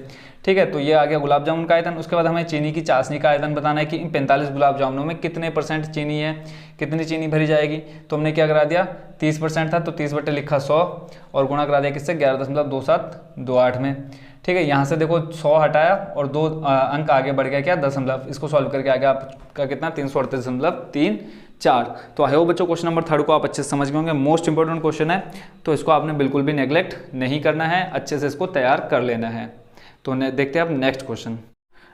ठीक है, तो ये आ गया गुलाब जामुन का आयतन। उसके बाद हमें चीनी की चाशनी का आयतन बताना है कि इन 45 गुलाब जामुनों में कितने % चीनी है, कितनी चीनी भरी जाएगी। तो हमने क्या करा दिया, 30% था तो 30 बटे लिखा 100 और गुणा करा दिया किससे, 11.2728 में। ठीक है, यहाँ से देखो 100 हटाया और 2 अंक आगे बढ़ गया क्या, दशमलव। इसको सॉल्व करके आ गया आपका कितना, 338.34। तो आई होप बच्चों क्वेश्चन नंबर 3 को आप अच्छे से समझ गए होंगे। मोस्ट इंपॉर्टेंट क्वेश्चन है, तो इसको आपने बिल्कुल भी नेग्लेक्ट नहीं करना है, अच्छे से इसको तैयार कर लेना है। तो देखते हैं अब नेक्स्ट क्वेश्चन।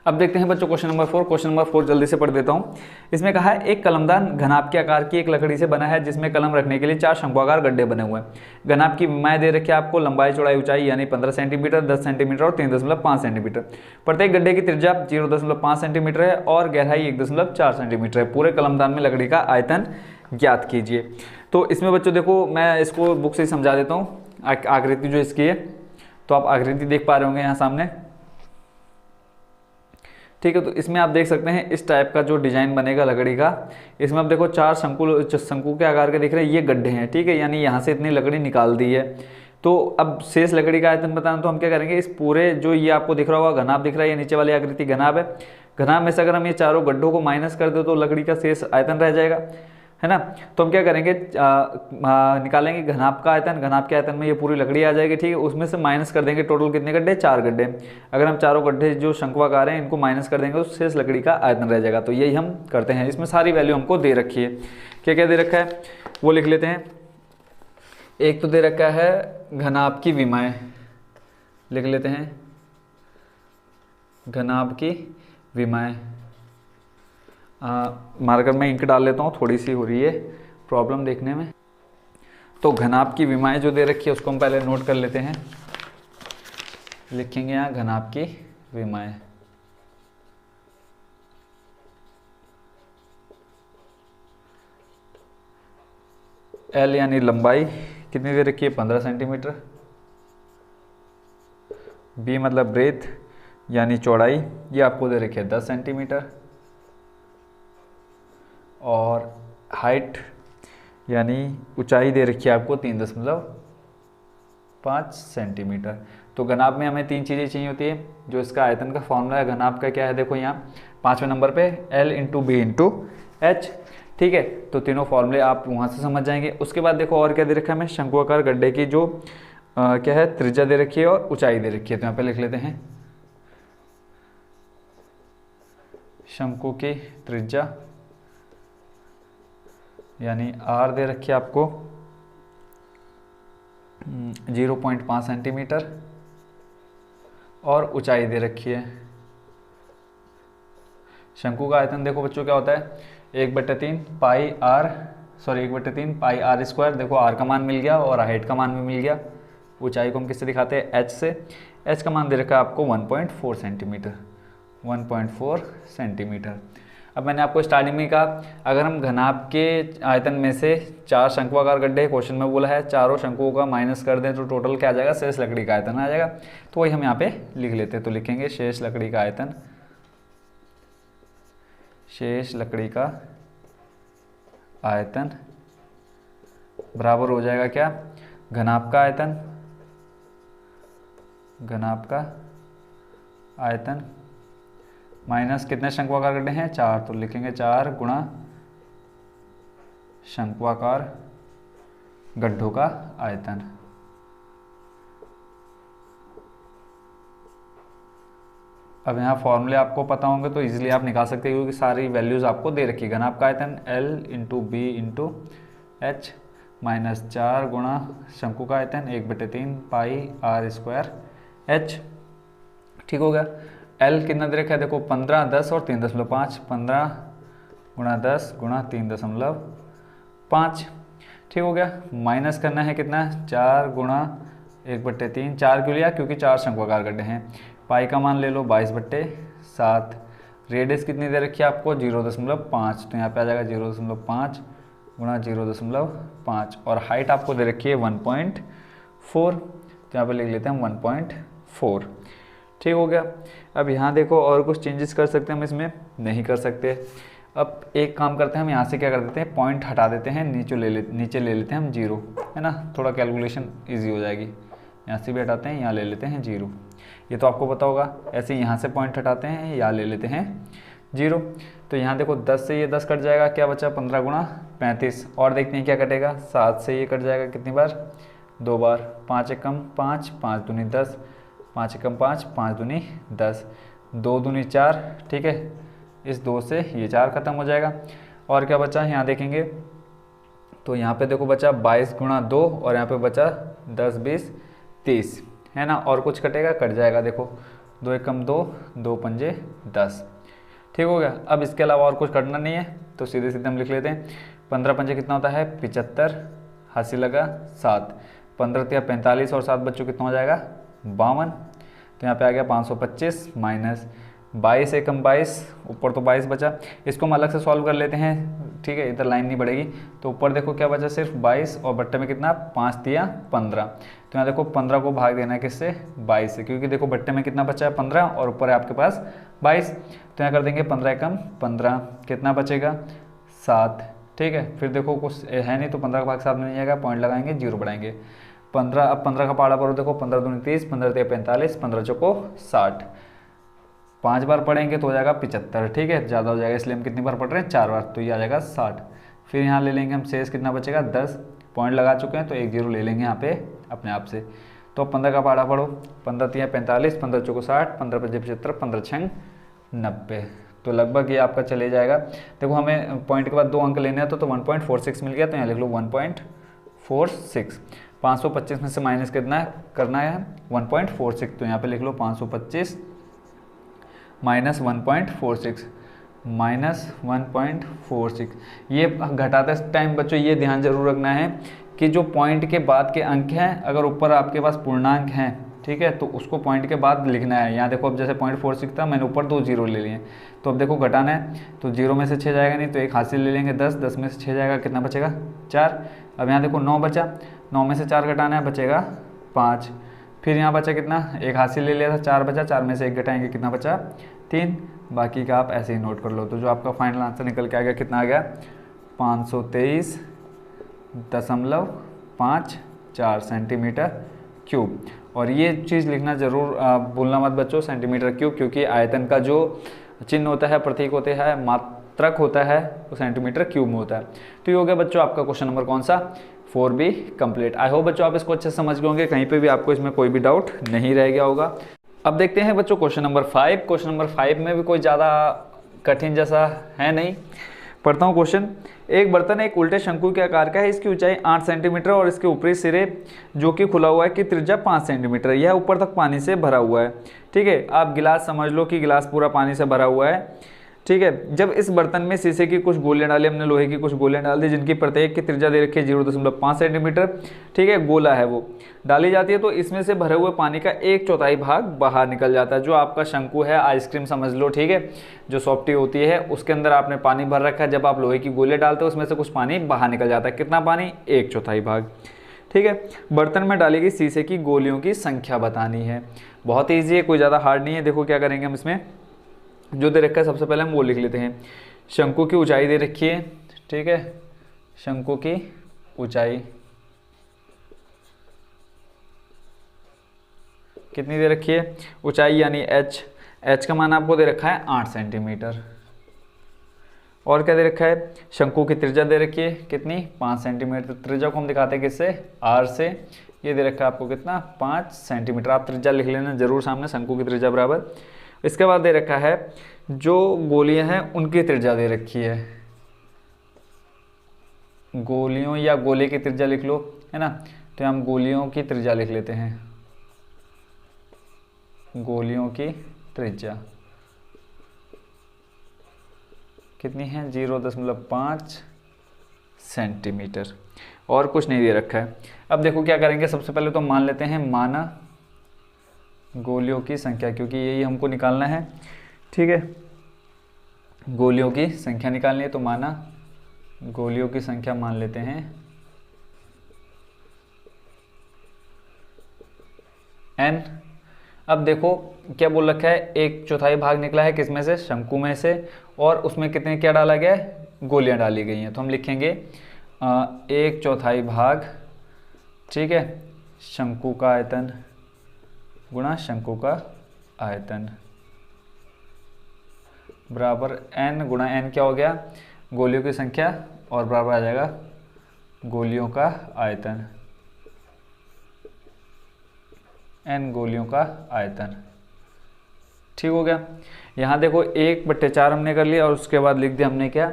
अब देखते हैं बच्चों क्वेश्चन नंबर 4। क्वेश्चन नंबर 4 जल्दी से पढ़ देता हूँ। इसमें कहा है एक कलमदान घनाभ के आकार की एक लकड़ी से बना है जिसमें कलम रखने के लिए 4 शंक्वाकार गड्ढे बने हुए हैं। घनाभ की विमाएं दे रखी है आपको, लंबाई चौड़ाई ऊंचाई यानी 15 सेंटीमीटर, 10 सेंटीमीटर और 3.5 सेंटीमीटर। प्रत्येक गड्ढे की त्रिज्या 0.5 सेंटीमीटर है और गहराई 1.4 सेंटीमीटर है। पूरे कलमदान में लकड़ी का आयतन ज्ञात कीजिए। तो इसमें बच्चों देखो, मैं इसको बुक से ही समझा देता हूँ, आकृति जो इसकी है। तो आप आकृति देख पा रहे होंगे यहाँ सामने, ठीक है। तो इसमें आप देख सकते हैं इस टाइप का जो डिजाइन बनेगा लकड़ी का। इसमें आप देखो 4 शंकु के आकार के दिख रहे हैं, ये गड्ढे हैं, ठीक है, यानी यहाँ से इतनी लकड़ी निकाल दी है। तो अब शेष लकड़ी का आयतन बताना, तो हम क्या करेंगे, इस पूरे जो ये आपको दिख रहा होगा घनाभ दिख रहा है, ये नीचे वाली आकृति घनाभ है। घनाभ में से अगर हम ये चारों गड्ढों को माइनस कर दे तो लकड़ी का शेष आयतन रह जाएगा, है ना। तो हम क्या करेंगे, निकालेंगे घनाभ का आयतन। घनाभ के आयतन में ये पूरी लकड़ी आ जाएगी, ठीक है। उसमें से माइनस कर देंगे टोटल कितने गड्ढे, 4 गड्ढे। अगर हम चारों गड्ढे जो शंक्वाकार हैं इनको माइनस कर देंगे तो शेष लकड़ी का आयतन रह जाएगा। तो यही हम करते हैं। इसमें सारी वैल्यू हमको दे रखी है, क्या क्या दे रखा है वो लिख लेते हैं। एक तो दे रखा है घनाभ की विमाएं, लिख लेते हैं घनाभ की विमाएं। मार्कर में इंक डाल लेता हूँ, थोड़ी सी हो रही है प्रॉब्लम देखने में। तो घनाभ की विमाएं जो दे रखी है उसको हम पहले नोट कर लेते हैं। लिखेंगे यहाँ घनाभ की विमाएं। एल यानी लंबाई कितनी दे रखी है, 15 सेंटीमीटर। बी मतलब ब्रेथ यानी चौड़ाई, ये आपको दे रखी है 10 सेंटीमीटर। और हाइट यानी ऊंचाई दे रखी है आपको 3.5 सेंटीमीटर। तो घनाभ में हमें 3 चीज़ें चाहिए होती है। जो इसका आयतन का फॉर्मूला है घनाभ का क्या है, देखो यहाँ 5वें नंबर पे L into B into H, ठीक है। तो तीनों फॉर्मूले आप वहाँ से समझ जाएंगे। उसके बाद देखो और क्या दे रखा है हमें, शंक्वाकार गड्ढे की जो क्या है त्रिज्या दे रखी है और ऊंचाई दे रखी है। तो यहाँ पे लिख लेते हैं शंकु की त्रिज्या यानी R दे रखी है आपको 0.5 सेंटीमीटर और ऊंचाई दे रखी है। शंकु का आयतन देखो बच्चों क्या होता है, 1/3 पाई आर स्क्वायर। देखो आर का मान मिल गया और हाइट का मान भी मिल गया। ऊंचाई को हम किससे दिखाते हैं, एच से। एच का मान दे रखा है आपको 1.4 सेंटीमीटर, 1.4 सेंटीमीटर। अब मैंने आपको स्टार्टिंग में कहा अगर हम घनाभ के आयतन में से 4 शंक्वाकार गड्ढे क्वेश्चन में बोला है, चारों शंकुओं का माइनस कर दें तो टोटल क्या आ जाएगा, शेष लकड़ी का आयतन आ जाएगा। तो वही हम यहाँ पे लिख लेते हैं। तो लिखेंगे शेष लकड़ी का आयतन, शेष लकड़ी का आयतन बराबर हो जाएगा क्या, घनाभ का आयतन, घनाभ का आयतन माइनस कितने शंक्वाकार गड्ढे हैं, 4। तो लिखेंगे 4 गुणा शंक्वाकार गड्ढों का आयतन। अब यहाँ फॉर्मूले आपको पता होंगे तो इजीली आप निकाल सकते हैं क्योंकि सारी वैल्यूज आपको दे रखी है। घनाभ का आयतन L into B into H minus 4 गुणा शंकु का आयतन 1/3 पाई आर स्क्वायर एच, ठीक हो गया। L कितना दे रखा है, देखो 15, 10 और 3.5, 15 गुणा 10 गुणा 3.5, ठीक हो गया। माइनस करना है कितना, 4 गुणा 1/3। 4 क्यों लिया, क्योंकि 4 शंक्वाकार गड्ढे हैं। पाई का मान ले लो 22/7। रेडियस कितनी दे रखी है आपको, 0.5। तो यहाँ पे आ जाएगा 0.5 गुणा 0.5 और हाइट आपको दे रखी है 1.4। तो यहाँ पे लिख लेते हैं हम 1.4, ठीक हो गया। अब यहाँ देखो और कुछ चेंजेस कर सकते हैं हम, इसमें नहीं कर सकते। अब एक काम करते हैं हम यहाँ से क्या कर देते हैं, पॉइंट हटा देते हैं, नीचे ले लेते हैं हम 0, है ना। थोड़ा कैलकुलेशन इजी हो जाएगी। यहाँ से भी हटाते हैं, यहाँ ले लेते हैं 0। ये तो आपको पता होगा। ऐसे ही यहाँ से पॉइंट हटाते हैं या ले लेते हैं 0। तो यहाँ देखो 10 से ये 10 कट जाएगा, क्या बचा 15 गुणा 35। और देखते हैं क्या कटेगा, 7 से ये कट जाएगा कितनी बार, 2 बार। 5 एकम 5, 5 दूनी 10, 5 एकम 5, 5 दूनी 10, 2 दूनी 4। ठीक है, इस 2 से ये 4 खत्म हो जाएगा। और क्या बचा यहाँ देखेंगे तो यहाँ पे देखो बचा 22 गुणा 2 और यहाँ पे बचा 10, 20, 30 है ना। और कुछ कटेगा, कट जाएगा देखो 2 एकम 2, 2 पंजे 10। ठीक हो गया। अब इसके अलावा और कुछ करना नहीं है तो सीधे सीधे हम लिख लेते हैं। 15 पंजे कितना होता है 75, हासिल लगा 7, 15 तिया 45 और 7 बच्चों कितना हो जाएगा 52। तो यहाँ पे आ गया 525 माइनस 22 एकम 22, ऊपर तो 22 बचा, इसको हम अलग से सॉल्व कर लेते हैं। ठीक है, इधर लाइन नहीं बढ़ेगी। तो ऊपर देखो क्या बचा, सिर्फ 22 और बट्टे में कितना 5 तिया 15। तो यहाँ देखो 15 को भाग देना है किससे 22 से, क्योंकि देखो बट्टे में कितना बचा है 15 और ऊपर है आपके पास 22। तो यहाँ कर देंगे 15 एकम 15, कितना बचेगा 7। ठीक है, फिर देखो कुछ है नहीं तो 15 का भाग 7 में नहीं जाएगा, पॉइंट लगाएंगे 0 बढ़ाएंगे 15। अब 15 का पहाड़ा पर देखो 15 दूनी 30, 15 तिया 45, 15 चौको 60। 5 बार पढ़ेंगे तो हो जाएगा 75। ठीक है, ज़्यादा हो जाएगा इसलिए हम कितनी बार पढ़ रहे हैं 4 बार, तो ये आ जाएगा 60। फिर यहाँ ले लेंगे हम शेष कितना बचेगा 10, पॉइंट लगा चुके हैं तो 1 0 ले लेंगे यहाँ पे अपने आप से। तो 15 का पहाड़ा पढ़ो, 15 तिया 45, 15 चौको 60, 15 पंजे 75, 15 छंग 90। तो लगभग ये आपका चले जाएगा। देखो हमें पॉइंट के बाद 2 अंक लेने हैं तो 1.46 मिल गया, तो यहाँ लिख लो 1.46। 525 में से माइनस कितना है करना है 1.46, तो यहाँ पे लिख लो 525 माइनस 1.46, माइनस 1.46। ये घटाते टाइम बच्चों ये ध्यान जरूर रखना है कि जो पॉइंट के बाद के अंक हैं, अगर ऊपर आपके पास पूर्णांक हैं, ठीक है, तो उसको पॉइंट के बाद लिखना है। यहाँ देखो अब जैसे 0.46 था, मैंने ऊपर 2 0 ले लिए, तो अब देखो घटाना है तो 0 में से 6 जाएगा नहीं तो 1 हासिल ले लेंगे 10, 10 में से 6 जाएगा कितना बचेगा 4। अब यहाँ देखो 9 बचा, 9 में से 4 घटाना है बचेगा 5। फिर यहाँ बचा कितना 1 हासिल ले लिया था, 4 बचा, 4 में से 1 घटाएंगे कितना बचा 3। बाकी का आप ऐसे ही नोट कर लो। तो जो आपका फाइनल आंसर निकल के आ गया कितना आ गया 523.54 सेंटीमीटर क्यूब। और ये चीज़ लिखना ज़रूर भूलना मत बच्चों, सेंटीमीटर क्यूब, क्योंकि आयतन का जो चिन्ह होता है, प्रतीक होते हैं, मात्रक होता है, वो सेंटीमीटर क्यूब में होता है। तो ये हो गया बच्चों आपका क्वेश्चन नंबर कौन सा 4B कंप्लीट। आई होप बच्चों आप इसको अच्छे से समझ गए होंगे, कहीं पे भी आपको इसमें कोई भी डाउट नहीं रह गया होगा। अब देखते हैं बच्चों क्वेश्चन नंबर 5। क्वेश्चन नंबर 5 में भी कोई ज़्यादा कठिन जैसा है नहीं। पढ़ता हूँ क्वेश्चन। एक बर्तन एक उल्टे शंकु के आकार का है, इसकी ऊंचाई 8 सेंटीमीटर और इसके ऊपरी सिरे जो कि खुला हुआ है की त्रिज्या 5 सेंटीमीटर। यह ऊपर तक पानी से भरा हुआ है। ठीक है, आप गिलास समझ लो कि गिलास पूरा पानी से भरा हुआ है। ठीक है, जब इस बर्तन में शीशे की कुछ गोलियां डाली, हमने लोहे की कुछ गोलियां डाल दी जिनकी प्रत्येक की त्रिज्या दे रखी है 0.5 सेंटीमीटर। ठीक है, गोला है वो डाली जाती है तो इसमें से भरे हुए पानी का 1/4 भाग बाहर निकल जाता है। जो आपका शंकु है, आइसक्रीम समझ लो, ठीक है, जो सॉफ्टी होती है उसके अंदर आपने पानी भर रखा है। जब आप लोहे की गोलियां डालते हो उसमें से कुछ पानी बाहर निकल जाता है। कितना पानी 1/4 भाग। ठीक है, बर्तन में डाली गई शीशे की गोलियों की संख्या बतानी है। बहुत ईजी है, कोई ज़्यादा हार्ड नहीं है। देखो क्या करेंगे हम इसमें, जो दे रखा है सबसे पहले हम वो लिख लेते हैं। शंकु की ऊंचाई दे रखी है। ठीक है, शंकु की ऊंचाई कितनी दे रखी है, ऊंचाई यानी h का मान आपको दे रखा है 8 सेंटीमीटर। और क्या दे रखा है, शंकु की त्रिज्या दे रखी है कितनी 5 सेंटीमीटर। त्रिज्या को हम दिखाते हैं किससे, r से। ये दे रखा है आपको कितना 5 सेंटीमीटर। आप त्रिज्या लिख लेना जरूर सामने, शंकु की त्रिज्या बराबर। इसके बाद दे रखा है जो गोलियां हैं उनकी त्रिज्या दे रखी है। गोलियों या गोले की त्रिज्या लिख लो, है ना। तो हम गोलियों की त्रिज्या लिख लेते हैं। गोलियों की त्रिज्या कितनी है 0.5 सेंटीमीटर। और कुछ नहीं दे रखा है। अब देखो क्या करेंगे, सबसे पहले तो मान लेते हैं माना गोलियों की संख्या, क्योंकि यही हमको निकालना है। ठीक है, गोलियों की संख्या निकालनी है तो माना गोलियों की संख्या मान लेते हैं n। अब देखो क्या बोल रखा है, 1/4 भाग निकला है किसमें से, शंकु में से, और उसमें कितने क्या डाला गया है, गोलियां डाली गई हैं। तो हम लिखेंगे 1/4 भाग। ठीक है, शंकु का आयतन गुणा शंकु का आयतन बराबर n गुणा n क्या हो गया, गोलियों की संख्या, और बराबर आ जाएगा गोलियों का आयतन, n गोलियों का आयतन। ठीक हो गया। यहाँ देखो 1/4 हमने कर लिया और उसके बाद लिख दिया हमने क्या,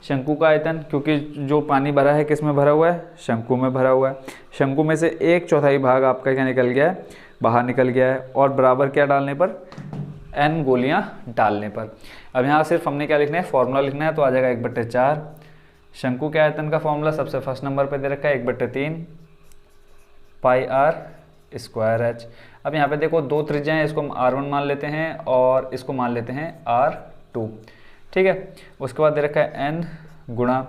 शंकु का आयतन, क्योंकि जो पानी भरा है किस में भरा हुआ है, शंकु में भरा हुआ है। शंकु में से 1/4 भाग आपका क्या निकल गया है, बाहर निकल गया है, और बराबर क्या डालने पर, n गोलियां डालने पर। अब यहाँ सिर्फ हमने क्या लिखना है, फॉर्मूला लिखना है, तो आ जाएगा 1/4। शंकु के आयतन का फॉर्मूला सबसे फर्स्ट नंबर पे दे रखा है 1/3 पाई r स्क्वायर h। अब यहाँ पे देखो दो त्रिज्या हैं, इसको हम r1 मान लेते हैं और इसको मान लेते हैं r2। ठीक है। उसके बाद दे रखा है n गुणा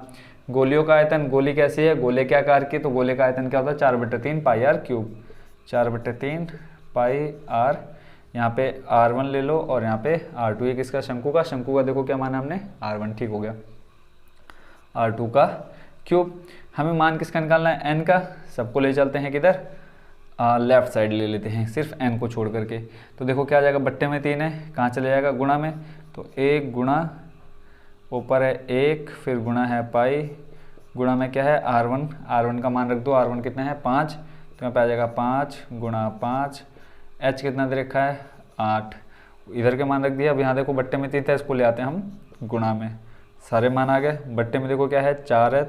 गोलियों का आयतन, गोली कैसी है, गोले के आकार की, तो गोले का आयतन क्या होता है 4/3 पाई r क्यूब, 4/3 पाई r। यहाँ पे r1 ले लो और यहाँ पे r2, ये किसका, शंकु का। शंकु का देखो क्या माना हमने, r1, ठीक हो गया, r2 का क्यूब। हमें मान किसका निकालना है, n का। सबको ले चलते हैं किधर, लेफ्ट साइड ले लेते हैं, सिर्फ n को छोड़ करके। तो देखो क्या आ जाएगा, बट्टे में 3 है, कहाँ चले जाएगा, गुणा में, तो 1 गुणा ऊपर है 1, फिर गुणा है पाई, गुणा में क्या है r1, r1 का मान रख दो, r1 कितना है 5, तो यहाँ पे आ जाएगा 5 गुणा 5, h कितना दे रखा है 8, इधर के मान रख दिया। अब यहाँ देखो बट्टे में 3 था, इसको ले आते हैं हम गुणा में, सारे मान आ गए। बट्टे में देखो क्या है 4 है,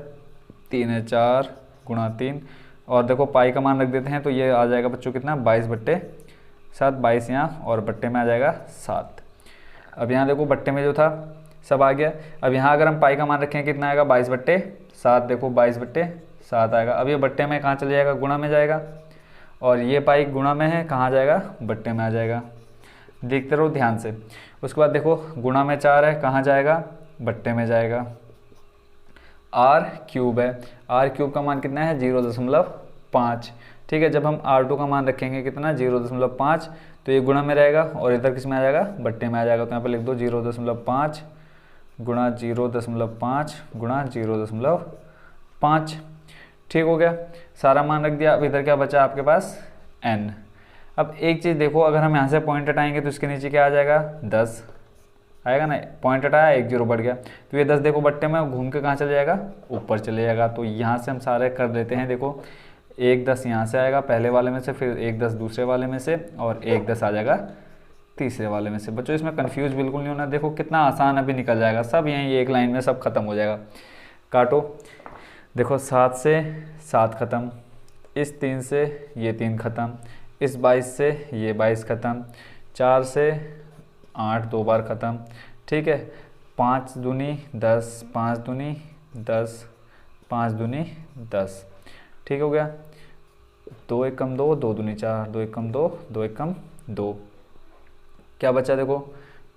3 है, 4 गुणा 3, और देखो पाई का मान रख देते हैं, तो ये आ जाएगा बच्चों कितना 22/7, 22 यहाँ, और बट्टे में आ जाएगा 7। अब यहाँ देखो बट्टे में जो था सब आ गया। अब यहाँ अगर हम पाई का मान रखें कितना आएगा 22/7, देखो 22/7 आएगा। अब ये बट्टे में कहाँ चले जाएगा, गुणा में जाएगा, और ये पाई गुणा में है, कहाँ जाएगा, बट्टे में आ जाएगा। देखते रहो ध्यान से। उसके बाद देखो गुणा में 4 है, कहाँ जाएगा, बट्टे में जाएगा। r क्यूब है, r क्यूब का मान कितना है 0.5। ठीक है। जब हम r2 का मान रखेंगे कितना 0.5, तो ये गुणा में रहेगा और इधर किस में आ जाएगा, बट्टे में आ जाएगा। तो यहाँ पे लिख दो 0.5 गुणा 0.5 गुणा 0.5। ठीक हो गया, सारा मान रख दिया। अब इधर क्या बचा आपके पास, n। अब एक चीज़ देखो, अगर हम यहाँ से पॉइंट हटाएंगे तो इसके नीचे क्या आ जाएगा 10 आएगा ना, पॉइंट हटाया 1 0 बढ़ गया, तो ये 10 देखो बट्टे में घूम के कहाँ चले जाएगा, ऊपर चले जाएगा। तो यहाँ से हम सारे कर लेते हैं। देखो 1 10 यहाँ से आएगा पहले वाले में से, फिर 1 10 दूसरे वाले में से, और 1 10 आ जाएगा तीसरे वाले में से। बच्चों इसमें कंफ्यूज बिल्कुल नहीं होना, देखो कितना आसान अभी निकल जाएगा, सब यहीं एक लाइन में सब खत्म हो जाएगा। काटो, देखो 7 से 7 ख़त्म, इस 3 से ये 3 ख़त्म, इस 22 से ये 22 ख़त्म, 4 से 8 2 बार ख़त्म। ठीक है। 5 दूनी 10, 5 दूनी 10, 5 दूनी 10। ठीक हो गया। 2 एकम 2, 2 दूनी 4, 2 एकम 2, 2 एकम 2। क्या बचा देखो,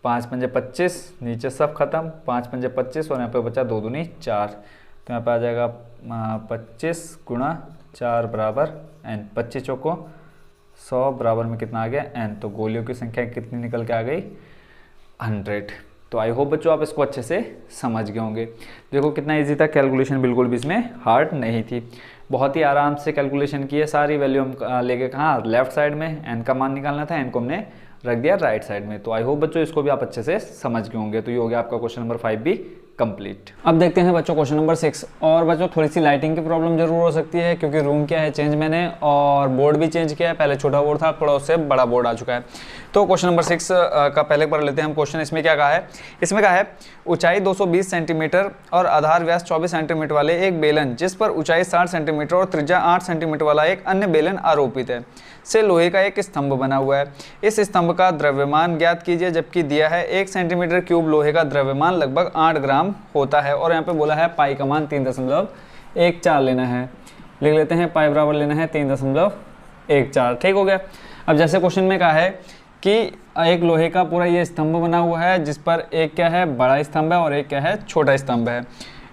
5 पंजे 25, नीचे सब खत्म, 5 पंजे 25, और यहाँ पे बचा 2 दूनी 4। तो यहाँ पे आ जाएगा 25 गुणा 4 बराबर n। 25 चौको 100 बराबर में कितना आ गया n। तो गोलियों की संख्या कितनी निकल के आ गई 100। तो आई होप बच्चों आप इसको अच्छे से समझ गए होंगे। देखो कितना इजी था, कैलकुलेशन बिल्कुल भी इसमें हार्ड नहीं थी, बहुत ही आराम से कैलकुलेशन की है। सारी वैल्यू हम लेके कहाँ, लेफ्ट साइड में n का मान निकालना था, n को हमने रख दिया राइट साइड में। तो आई होप बच्चों इसको भी आप अच्छे से समझ गए होंगे। तो ये हो गया आपका क्वेश्चन नंबर 5 भी कंप्लीट। अब देखते हैं बच्चों क्वेश्चन नंबर 6। और बच्चों थोड़ी सी लाइटिंग की प्रॉब्लम जरूर हो सकती है, क्योंकि रूम क्या है चेंज मैंने, और बोर्ड भी चेंज किया है। पहले छोटा बोर्ड था, थोड़ा उससे बड़ा बोर्ड आ चुका है। तो क्वेश्चन नंबर 6 का पहले पढ़ लेते हैं हम क्वेश्चन। इसमें क्या कहा है, इसमें कहा है ऊंचाई 220 सेंटीमीटर और आधार व्यास 24 सेंटीमीटर वाले एक बेलन, जिस पर ऊंचाई 60 सेंटीमीटर और त्रिज्या 8 सेंटीमीटर वाला एक अन्य बेलन आरोपित है, से लोहे का एक स्तंभ बना हुआ है। इस स्तंभ का द्रव्यमान ज्ञात कीजिए, जबकि दिया है 1 सेंटीमीटर क्यूब लोहे का द्रव्यमान लगभग 8 ग्राम होता है। और यहाँ पे बोला है पाई का मान 3.14 लेना है। लिख लेते हैं पाई बराबर लेना है 3.14। ठीक हो गया। अब जैसे क्वेश्चन में कहा है कि एक लोहे का पूरा ये स्तंभ बना हुआ है, जिस पर एक क्या है बड़ा स्तंभ है और एक क्या है छोटा स्तंभ है।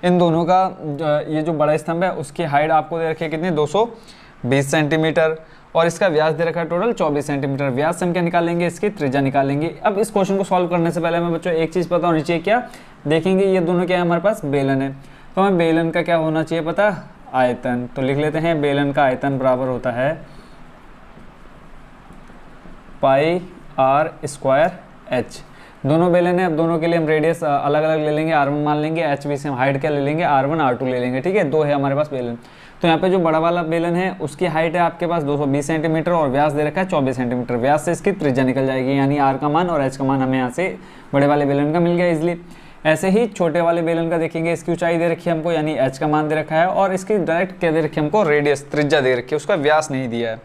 इन दोनों का ये जो बड़ा स्तंभ है उसकी हाइट आपको दे रखी है कितनी 220 सेंटीमीटर, और इसका व्यास दे रखा है टोटल 24 सेंटीमीटर। व्यास से हम क्या निकालेंगे, इसकी त्रिज्या निकालेंगे। अब इस क्वेश्चन को सॉल्व करने से पहले हमें बच्चों एक चीज़ पता होनी चाहिए, क्या देखेंगे, ये दोनों क्या है हमारे पास बेलन है, तो हमें बेलन का क्या होना चाहिए पता, आयतन। तो लिख लेते हैं बेलन का आयतन बराबर होता है पाई आर स्क्वायर एच। दोनों बेलन है, अब दोनों के लिए हम रेडियस अलग अलग ले लेंगे, R1 मान लेंगे, एच भी से हम हाइट क्या ले लेंगे, R1 R2 ले लेंगे, ठीक है। दो है हमारे पास बेलन। तो यहाँ पे जो बड़ा वाला बेलन है उसकी हाइट है आपके पास 220 सेंटीमीटर और व्यास दे रखा है 24 सेंटीमीटर। व्यास से इसकी त्रिज्या निकल जाएगी, यानी आर का मान और एच का मान हमें यहाँ से बड़े वाले बेलन का मिल गया इजिली। ऐसे ही छोटे वाले बेलन का देखेंगे, इसकी ऊंचाई दे रखी है हमको, यानी एच का मान दे रखा है, और इसकी डायरेक्ट क्या दे रखी है हमको, रेडियस त्रिज्या दे रखी है, उसका व्यास नहीं दिया है,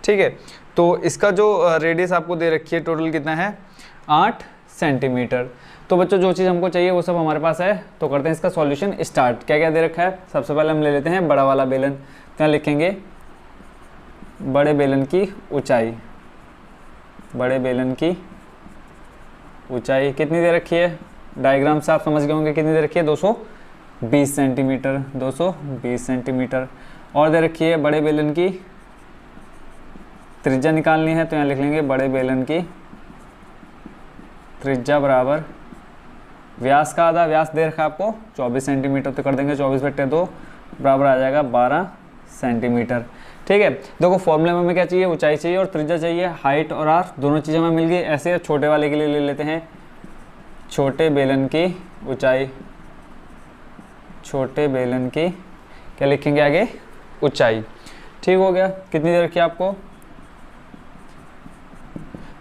ठीक है। तो इसका जो रेडियस आपको दे रखी है टोटल कितना है, 8 सेंटीमीटर। तो बच्चों जो चीज़ हमको चाहिए वो सब हमारे पास है, तो करते हैं इसका सॉल्यूशन स्टार्ट। क्या क्या दे रखा है, सबसे पहले हम ले लेते हैं बड़ा वाला बेलन। तो यहाँ लिखेंगे बड़े बेलन की ऊंचाई, बड़े बेलन की ऊंचाई कितनी दे रखी है, डायग्राम से आप समझ गए होंगे कितनी दे रखी है, 220 सेंटीमीटर, 220 सेंटीमीटर। और दे रखी है बड़े बेलन की त्रिज्या निकालनी है, तो यहाँ लिख लेंगे बड़े बेलन की त्रिज्या बराबर व्यास का आधा, व्यास दे रखा है आपको 24 सेंटीमीटर, तो कर देंगे 24/2 बराबर आ जाएगा 12 सेंटीमीटर, ठीक है। देखो फॉर्मूले में हमें क्या चाहिए, ऊंचाई चाहिए और त्रिज्या चाहिए, हाइट और आर दोनों चीज़ें हमें मिल गई। ऐसे छोटे वाले के लिए ले लेते हैं छोटे बेलन की ऊंचाई, छोटे बेलन की क्या लिखेंगे आगे, ऊंचाई, ठीक हो गया। कितनी दे रखी है आपको,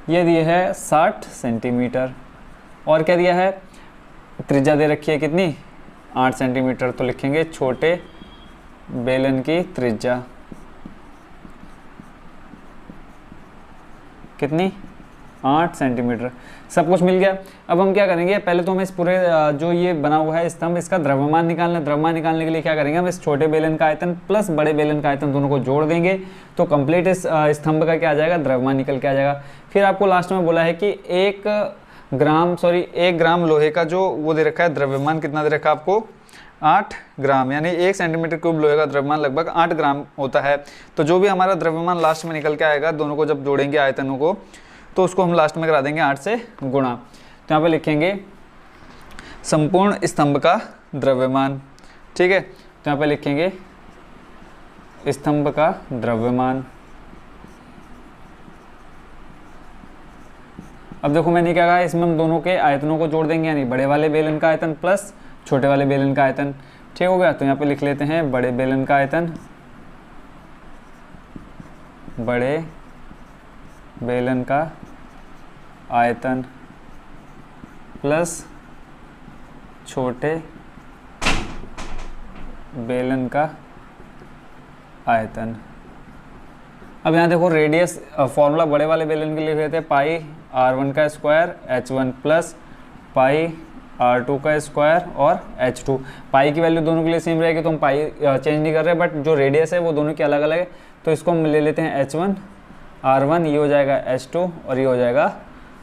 ये दिए है 60 सेंटीमीटर, और क्या दिया है, त्रिज्या दे रखी है कितनी, 8 सेंटीमीटर, तो लिखेंगे छोटे बेलन की त्रिज्या कितनी, 8 सेंटीमीटर। सब कुछ मिल गया। अब हम क्या करेंगे, पहले तो हमें इस पूरे जो ये बना हुआ है स्तंभ, इसका द्रव्यमान निकालना है। द्रव्यमान निकालने के लिए क्या करेंगे, हम इस छोटे बेलन का आयतन प्लस बड़े बेलन का आयतन दोनों को जोड़ देंगे, तो कंप्लीट इस स्तंभ का क्या आ जाएगा, द्रव्यमान निकल के आ जाएगा। फिर आपको लास्ट में बोला है कि 1 ग्राम लोहे का जो वो दे रखा है द्रव्यमान, कितना दे रखा है आपको, 8 ग्राम, यानी 1 सेंटीमीटर क्यूब लोहे का द्रव्यमान लगभग 8 ग्राम होता है। तो जो भी हमारा द्रव्यमान लास्ट में निकल के आएगा, दोनों को जब जोड़ेंगे आयतनों को, तो उसको हम लास्ट में करा देंगे 8 से गुणा। तो यहाँ पे लिखेंगे संपूर्ण स्तंभ का द्रव्यमान, ठीक है। तो यहाँ पे लिखेंगे स्तंभ का द्रव्यमान। अब देखो मैंने क्या कहा, इसमें हम दोनों के आयतनों को जोड़ देंगे, यानी बड़े वाले बेलन का आयतन प्लस छोटे वाले बेलन का आयतन, ठीक हो गया। तो यहाँ पे लिख लेते हैं बड़े बेलन का आयतन, बड़े बेलन का आयतन प्लस छोटे बेलन का आयतन। अब यहाँ देखो रेडियस फॉर्मूला बड़े वाले बेलन के लिए लिख लेते हैं पाई R1 का square H1 plus pi R2 का स्क्वायर और H2। पाई की वैल्यू दोनों के लिए सेम रहेगी, तो हम पाई चेंज नहीं कर रहे, बट जो रेडियस है वो दोनों की अलग अलग है, तो इसको हम ले लेते हैं H1 R1, ये हो जाएगा H2 और ये हो जाएगा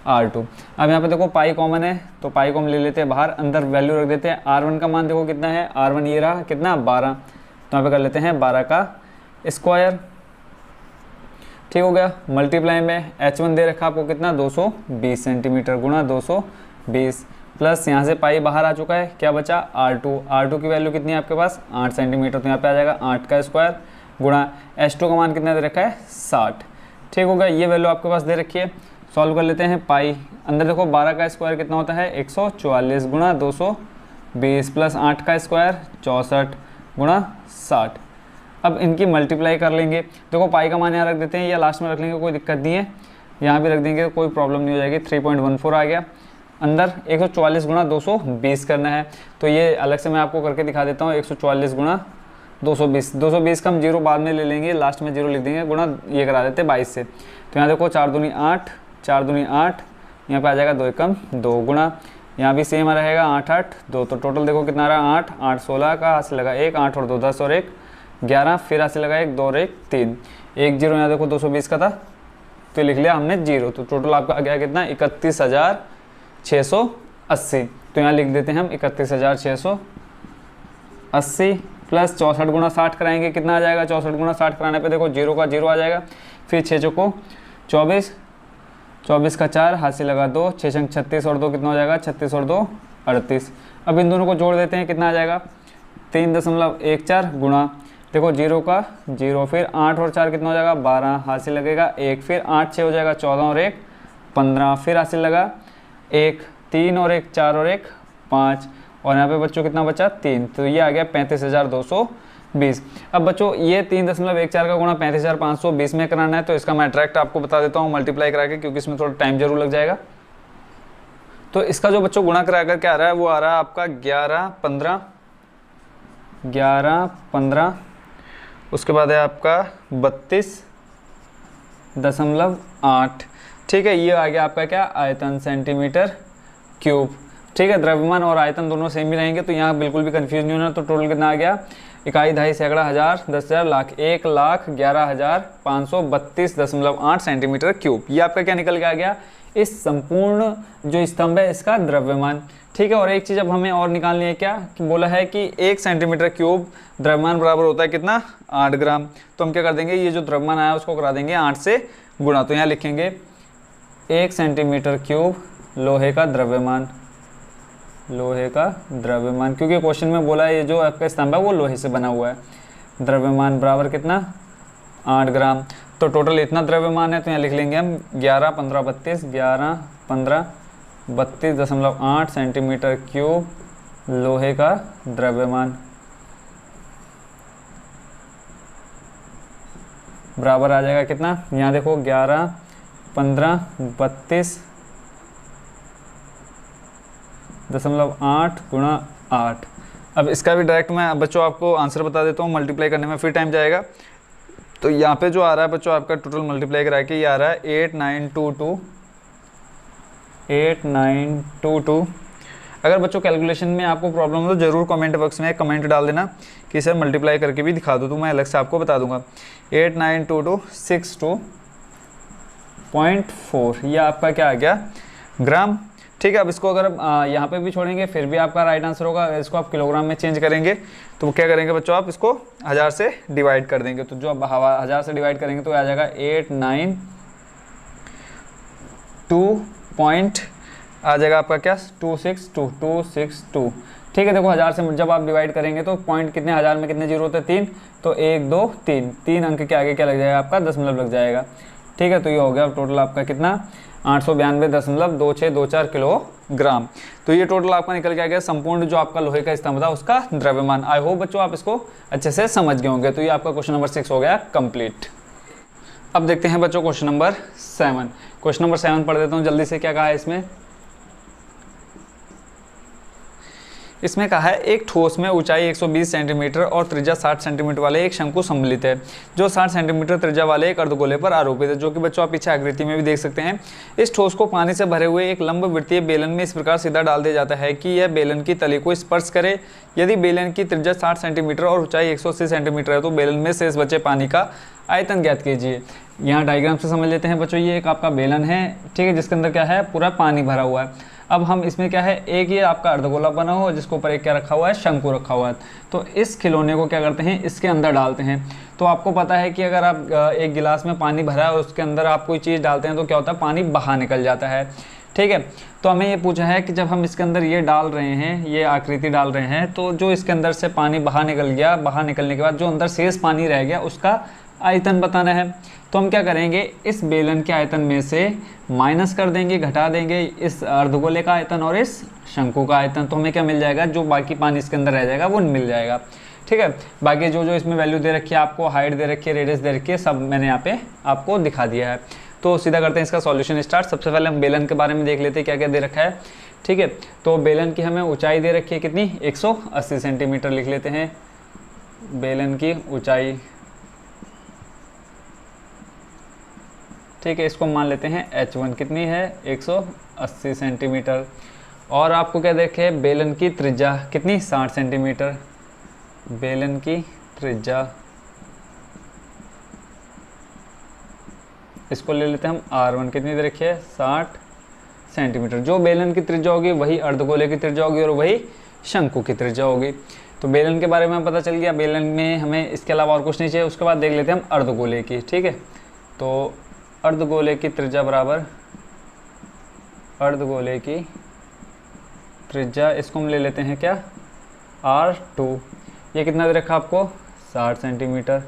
R2। अब यहाँ पे देखो पाई कॉमन है, तो पाई को हम ले लेते हैं बाहर, अंदर वैल्यू रख देते हैं। R1 का मान देखो कितना है, R1 ये रहा कितना, 12, तो यहाँ पे कर लेते हैं 12 का स्क्वायर, ठीक हो गया। मल्टीप्लाई में H1 दे रखा आपको कितना, 220 सेंटीमीटर गुणा 220, प्लस यहाँ से पाई बाहर आ चुका है, क्या बचा, R2 की वैल्यू कितनी है आपके पास, 8 सेंटीमीटर, तो यहाँ पे आ जाएगा 8 का स्क्वायर गुणा H2 का मान कितना दे रखा है, 60, ठीक हो गया। ये वैल्यू आपके पास दे रखी है। सॉल्व कर लेते हैं पाई, अंदर देखो 12 का स्क्वायर कितना होता है, 144 गुणा 220 प्लस 8 का स्क्वायर 64 गुणा 60। अब इनकी मल्टीप्लाई कर लेंगे। देखो पाई का मान यहाँ रख देते हैं या लास्ट में रख लेंगे, कोई दिक्कत नहीं है, यहाँ भी रख देंगे कोई प्रॉब्लम नहीं हो जाएगी। 3.14 आ गया, अंदर 144 गुणा 220 करना है, तो ये अलग से मैं आपको करके दिखा देता हूँ। 144 गुणा 220 का हम जीरो बाद में ले लेंगे, लास्ट में जीरो लिख देंगे, गुणा ये करा देते 22 से। तो यहाँ देखो 4 दूनी 8, 4 दूनी 8, यहाँ पे आ जाएगा 2 एकम 2 गुणा, यहाँ भी सेम रहेगा 8 8 2, तो टोटल देखो कितना रहा, 8 8 16 का हाथ से लगा 1, 8 और 2 10 और 1 11, फिर हाथ से लगा 1 2 और 1 3, 1 जीरो यहाँ देखो 220 का था, तो लिख लिया हमने जीरो, तो टोटल आपका आ गया कितना, 31,680। तो यहाँ लिख देते हैं हम 31,680 प्लस 64 गुणा 60 कराएंगे, कितना आ जाएगा, 64 गुणा 60 कराने पे देखो जीरो का जीरो आ जाएगा, फिर 6 चौको 24, 24 का 4 हाथ से लगा 2, 6 छंग 36 और 2 कितना हो जाएगा, 36 और 2 38। अब इन दोनों को जोड़ देते हैं, कितना आ जाएगा, 3.14 गुणा देखो 0 का 0, फिर 8 और 4 कितना हो जाएगा 12, हासिल लगेगा 1, फिर 8 6 हो जाएगा 14 और 1 15, फिर हासिल लगा 1, 3 और 1 4 और 1 5, और यहाँ पे बच्चों कितना बचा 3, तो ये आ गया 35,220। अब बच्चों ये 3.14 का गुणा 35,520 में कराना है, तो इसका मैं डायरेक्ट आपको बता देता हूँ मल्टीप्लाई करा के, क्योंकि इसमें थोड़ा टाइम जरूर लग जाएगा। तो इसका जो बच्चों गुणा करा कर क्या आ रहा है, वो आ रहा है आपका 11 15, उसके बाद है आपका 32.8। ठीक है, ये आ गया आपका क्या आयतन सेंटीमीटर क्यूब। ठीक है, द्रव्यमान और आयतन दोनों सेम ही रहेंगे, तो यहाँ बिल्कुल भी कंफ्यूज नहीं होना। तो टोटल कितना आ गया, इकाई, दहाई, सैकड़ा, हज़ार, 10,000, लाख, 1,11,532.8 सेंटीमीटर क्यूब। ये आपका क्या निकल के आ गया, इस संपूर्ण जो स्तंभ है इसका द्रव्यमान। ठीक है, और एक चीज़ अब हमें और निकालनी है, क्या कि बोला है कि 1 सेंटीमीटर क्यूब द्रव्यमान बराबर होता है कितना 8 ग्राम। तो हम क्या कर देंगे, ये जो द्रव्यमान आया उसको करा देंगे 8 से गुणा। तो यहाँ लिखेंगे 1 सेंटीमीटर क्यूब लोहे का द्रव्यमान, क्योंकि क्वेश्चन में बोला है ये जो आपका स्तंभ है वो लोहे से बना हुआ है। द्रव्यमान बराबर कितना 8 ग्राम। तो टोटल इतना द्रव्यमान है, तो यहाँ लिख लेंगे हम 11 15 32.8 सेंटीमीटर क्यूब लोहे का द्रव्यमान बराबर आ जाएगा कितना, यहाँ देखो 11 15 32.8 गुणा 8। अब इसका भी डायरेक्ट मैं बच्चों आपको आंसर बता देता हूँ, मल्टीप्लाई करने में फिर टाइम जाएगा। तो यहाँ पे जो आ रहा है बच्चों आपका टोटल मल्टीप्लाई करा के ये आ रहा है 8922। अगर बच्चों कैलकुलेशन में आपको प्रॉब्लम हो तो ज़रूर कमेंट बॉक्स में कमेंट डाल देना कि सर मल्टीप्लाई करके भी दिखा दो, तो मैं अलग से आपको बता दूंगा। 892262.4, ये आपका क्या आ गया ग्राम। ठीक है, अब इसको अगर यहाँ पे भी छोड़ेंगे फिर भी आपका राइट आंसर होगा। इसको आप किलोग्राम में चेंज करेंगे तो क्या करेंगे बच्चों, आप इसको 1000 से डिवाइड कर देंगे। तो जो अब 1000 से डिवाइड करेंगे तो आ जाएगा 892 पॉइंट आ जाएगा आपका क्या 262। ठीक है, देखो 1000 से जब आप डिवाइड करेंगे तो पॉइंट कितने, 1000 में कितने जीरो होते हैं 3, तो 1 2 3 अंक के आगे क्या लग जाएगा आपका दशमलव लग जाएगा। ठीक है, तो ये हो गया टोटल आपका कितना 892.2624 किलोग्राम। तो ये टोटल आपका निकल के आ गया संपूर्ण जो आपका लोहे का स्तंभ था उसका द्रव्यमान। आई होप बच्चों आप इसको अच्छे से समझ गए होंगे। तो ये आपका क्वेश्चन नंबर 6 हो गया कंप्लीट। अब देखते हैं बच्चों क्वेश्चन नंबर 7। क्वेश्चन नंबर 7 पढ़ देता हूँ जल्दी से। क्या कहा है इसमें कहा है एक ठोस में ऊंचाई 120 सेंटीमीटर और त्रिज्या 60 सेंटीमीटर वाले एक शंकु सम्मिलित है जो 60 सेंटीमीटर त्रिज्या वाले एक अर्धगोले पर आरोपित है, जो कि बच्चों आप पीछे आकृति में भी देख सकते हैं। इस ठोस को पानी से भरे हुए एक लंबवृत्तीय बेलन में इस प्रकार सीधा डाल दिया जाता है कि यह बेलन की तली को स्पर्श करे। यदि बेलन की त्रिज्या 60 सेंटीमीटर और ऊंचाई 180 सेंटीमीटर है तो बेलन में शेष बचे पानी का आयतन ज्ञात कीजिए। यहाँ डायग्राम से समझ लेते हैं बच्चों। ये एक आपका बेलन है, ठीक है, जिसके अंदर क्या है पूरा पानी भरा हुआ है। अब हम इसमें क्या है, एक ये आपका अर्धगोला बना हुआ है जिसके ऊपर एक क्या रखा हुआ है, शंकु रखा हुआ है। तो इस खिलौने को क्या करते हैं, इसके अंदर डालते हैं। तो आपको पता है कि अगर आप एक गिलास में पानी भरा है और उसके अंदर आप कोई चीज़ डालते हैं तो क्या होता है, पानी बाहर निकल जाता है। ठीक है, तो हमें ये पूछा है कि जब हम इसके अंदर ये डाल रहे हैं, ये आकृति डाल रहे हैं, तो जो इसके अंदर से पानी बाहर निकल गया, बाहर निकलने के बाद जो अंदर शेष पानी रह गया उसका आयतन बताना है। तो हम क्या करेंगे, इस बेलन के आयतन में से माइनस कर देंगे, घटा देंगे इस अर्धगोले का आयतन और इस शंकु का आयतन। तो हमें क्या मिल जाएगा, जो बाकी पानी इसके अंदर रह जाएगा वो मिल जाएगा। ठीक है, बाकी जो जो इसमें वैल्यू दे रखी है, आपको हाइट दे रखी है, रेडियस दे रखी है, सब मैंने यहाँ पे आपको दिखा दिया है। तो सीधा करते हैं इसका सॉल्यूशन स्टार्ट। सबसे पहले हम बेलन के बारे में देख लेते हैं क्या क्या दे रखा है। ठीक है, तो बेलन की हमें ऊंचाई दे रखी है कितनी, 180 सेंटीमीटर लिख लेते हैं बेलन की ऊंचाई। ठीक है, इसको मान लेते हैं h1 कितनी है, 180 सेंटीमीटर। और आपको क्या देखे, बेलन की त्रिज्या कितनी, 60 सेंटीमीटर। बेलन की त्रिज्या इसको ले लेते हैं हम r1 कितनी दे रखी है, 60 सेंटीमीटर। जो बेलन की त्रिज्या होगी वही अर्धगोले की त्रिज्या होगी और वही शंकु की त्रिज्या होगी। तो बेलन के बारे में पता चल गया, बेलन में हमें इसके अलावा और कुछ नहीं चाहिए। उसके बाद देख लेते हैं हम अर्धगोले की। ठीक है, तो अर्धगोले की त्रिज्या बराबर अर्धगोले की त्रिज्या, इसको हम ले लेते हैं क्या, r2। ये कितना दे रखा आपको, 60 सेंटीमीटर।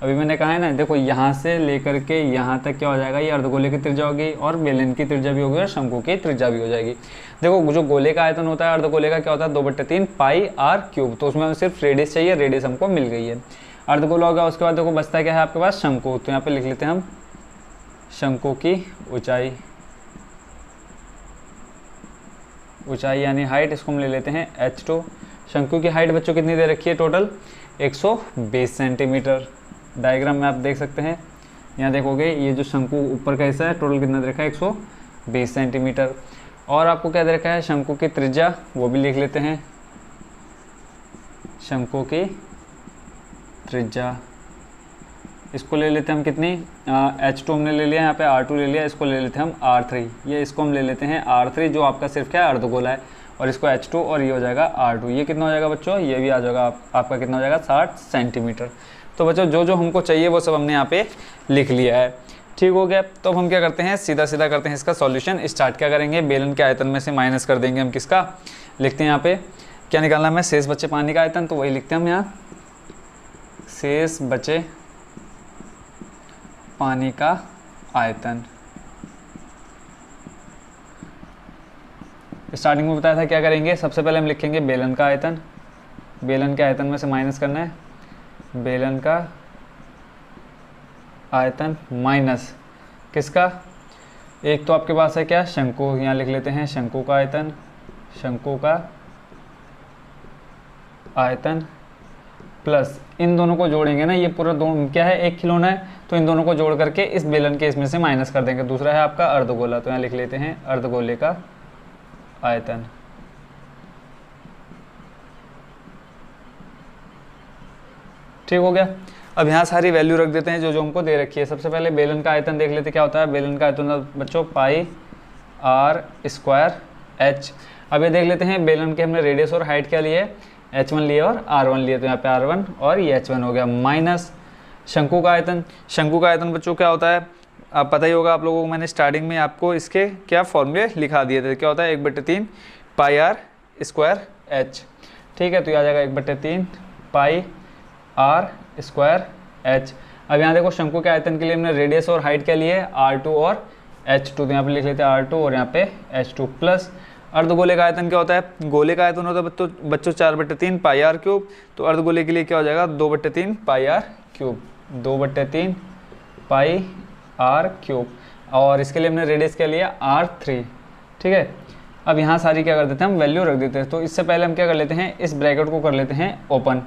अभी मैंने कहा है ना, देखो यहाँ से लेकर के यहाँ तक क्या हो जाएगा, ये अर्धगोले की त्रिज्या होगी और बेलन की त्रिज्या भी होगी और शंकु की त्रिज्या भी हो जाएगी। देखो जो गोले का आयतन होता है, अर्धगोले का क्या होता है 2/3 पाई आर क्यूब। तो उसमें सिर्फ रेडियस चाहिए, रेडियस हमको मिल गई है। अर्धगोला हो गया, उसके बाद देखो बचता क्या है आपके पास, शंकु। तो यहाँ पे लिख लेते हैं हम शंकु की ऊंचाई, ऊंचाई यानी हाइट, इसको हम ले लेते हैं h2। शंकु की हाइट बच्चों कितनी दे रखी है, टोटल 120 सेंटीमीटर। डायग्राम में आप देख सकते हैं, यहाँ देखोगे ये जो शंकु ऊपर का हिस्सा है, टोटल कितना दे रखा है 120 सेंटीमीटर। और आपको क्या दे रखा है, शंकु की त्रिज्या, वो भी लिख लेते हैं, शंकु की त्रिज्या। इसको ले लेते हैं हम कितनी, h2 हमने ले लिया, यहाँ पे R2 ले लिया, इसको ले लेते हैं हम R3। ये इसको हम ले लेते हैं R3, जो आपका सिर्फ क्या है अर्धगोला है, और इसको h2 और ये हो जाएगा R2। ये कितना हो जाएगा बच्चों, ये भी आ जाएगा आपका कितना हो जाएगा 60 सेंटीमीटर। तो बच्चों जो जो हमको चाहिए वो सब हमने यहाँ पे लिख लिया है। ठीक हो गया। तो अब हम क्या करते हैं, सीधा सीधा करते हैं इसका सॉल्यूशन स्टार्ट। क्या करेंगे, बेलन के आयतन में से माइनस कर देंगे हम किसका, लिखते हैं यहाँ पे क्या निकालना है, शेष बचे पानी का आयतन, तो वही लिखते हैं हम यहाँ, शेष बचे पानी का आयतन। स्टार्टिंग में बताया था क्या करेंगे, सबसे पहले हम लिखेंगे बेलन का आयतन, बेलन के आयतन में से माइनस करना है, बेलन का आयतन माइनस किसका, एक तो आपके पास है क्या शंकु, यहाँ लिख लेते हैं शंकु का आयतन, शंकु का आयतन प्लस इन दोनों को जोड़ेंगे ना, ये पूरा क्या है एक खिलौना है, तो इन दोनों को जोड़ करके इस बेलन के इसमें से माइनस कर देंगे। दूसरा है आपका अर्धगोला, तो यहाँ लिख लेते हैं अर्धगोले का आयतन। ठीक हो गया। अब यहाँ सारी वैल्यू रख देते हैं जो जो हमको दे रखी है। सबसे पहले बेलन का आयतन देख लेते क्या होता है, बेलन का आयतन बच्चों पाई आर स्क्वायर एच। अब ये देख लेते हैं बेलन के हमने रेडियस और हाइट क्या लिए, h1 लिए और r1 लिए, तो यहाँ पे r1 और ये h1 हो गया, माइनस शंकु का आयतन। शंकु का आयतन बच्चों क्या होता है, आप पता ही होगा आप लोगों को, मैंने स्टार्टिंग में आपको इसके क्या फॉर्मूले लिखा दिए थे, क्या होता है 1/3 पाई आर स्क्वायर एच। ठीक है, तो ये आ जाएगा 1/3 पाई आर स्क्वायर एच। अब यहाँ देखो शंकु के आयतन के लिए हमने रेडियस और हाइट क्या लिए, r2 और h2, तो यहाँ पे लिख लेते हैं r2 और यहाँ पे h2 प्लस अर्धगोले का आयतन क्या होता है, गोले का आयतन होता है बच्चों 4/3 पाई आर क्यूब, तो अर्धगोले के लिए क्या हो जाएगा 2/3 pi R cube, 2/3 pi R cube, और इसके लिए हमने रेडियस क्या लिया r3। ठीक है, अब यहाँ सारी क्या कर देते हैं हम वैल्यू रख देते हैं। तो इससे पहले हम क्या कर लेते हैं, इस ब्रैकेट को कर लेते हैं ओपन,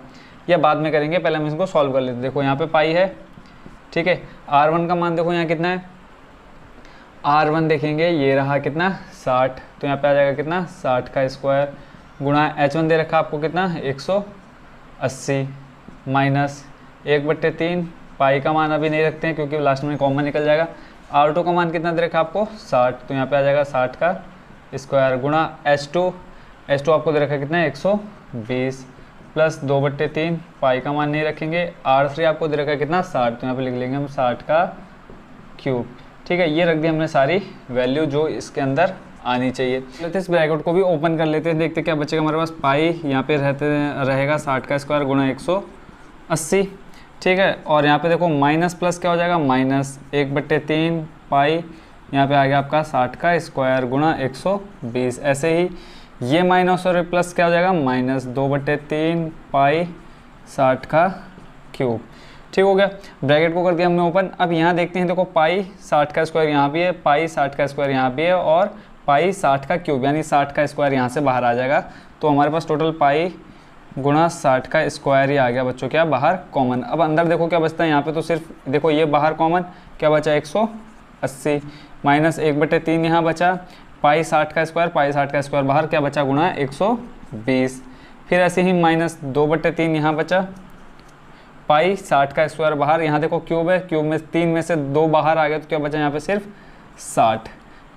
या बाद में करेंगे, पहले हम इसको सॉल्व कर लेते हैं। देखो यहाँ पे पाई है, ठीक है, r1 का मान देखो यहाँ कितना है, r1 देखेंगे ये रहा कितना 60, तो यहाँ पे आ जाएगा कितना 60 का स्क्वायर, गुणा h1 दे रखा आपको कितना 180, माइनस 1/3 पाई का मान अभी नहीं रखते हैं क्योंकि लास्ट में कॉमन निकल जाएगा। r2 का मान कितना दे रखा आपको 60, तो यहाँ पे आ जाएगा 60 का स्क्वायर, गुणा h2 आपको दे रखा कितना है 120, प्लस 2/3 पाई का मान नहीं रखेंगे, r3 आपको दे रखा है कितना 60, तो यहाँ पे लिख लेंगे हम 60 का क्यूब। ठीक है, ये रख दी हमने सारी वैल्यू जो इसके अंदर आनी चाहिए। लेते इस ब्रैकेट को भी ओपन कर लेते हैं, देखते क्या बचेगा हमारे पास, पाई यहाँ पे रहेगा 60 का स्क्वायर गुणा 180। ठीक है, और यहाँ पे देखो माइनस प्लस क्या हो जाएगा, माइनस 1/3 पाई, यहाँ पे आ गया आपका 60 का स्क्वायर गुणा 120। ऐसे ही ये माइनस और प्लस क्या हो जाएगा, माइनस 2/3 पाई 60 का क्यूब। ठीक हो गया, ब्रैकेट को कर दिया हमने ओपन। अब यहाँ देखते हैं, देखो पाई 60 का स्क्वायर यहाँ भी है, पाई 60 का स्क्वायर यहाँ भी है, और पाई 60 का क्यूब यानी 60 का स्क्वायर यहाँ से बाहर आ जाएगा। तो हमारे पास टोटल पाई गुणा 60 का स्क्वायर ही आ गया बच्चों क्या बाहर कॉमन। अब अंदर देखो क्या बचता है, यहाँ पे तो सिर्फ देखो ये बाहर कॉमन क्या बचा 180, माइनस 1/3 यहाँ बचा, पाई 60 का स्क्वायर, पाई 60 का स्क्वायर बाहर क्या बचा गुणा 120, फिर ऐसे ही माइनस 2/3 यहाँ बचा, पाई 60 का स्क्वायर बाहर, यहाँ देखो क्यूब है, क्यूब में 3 में से 2 बाहर आ गया, तो क्या बचा यहाँ पे सिर्फ 60।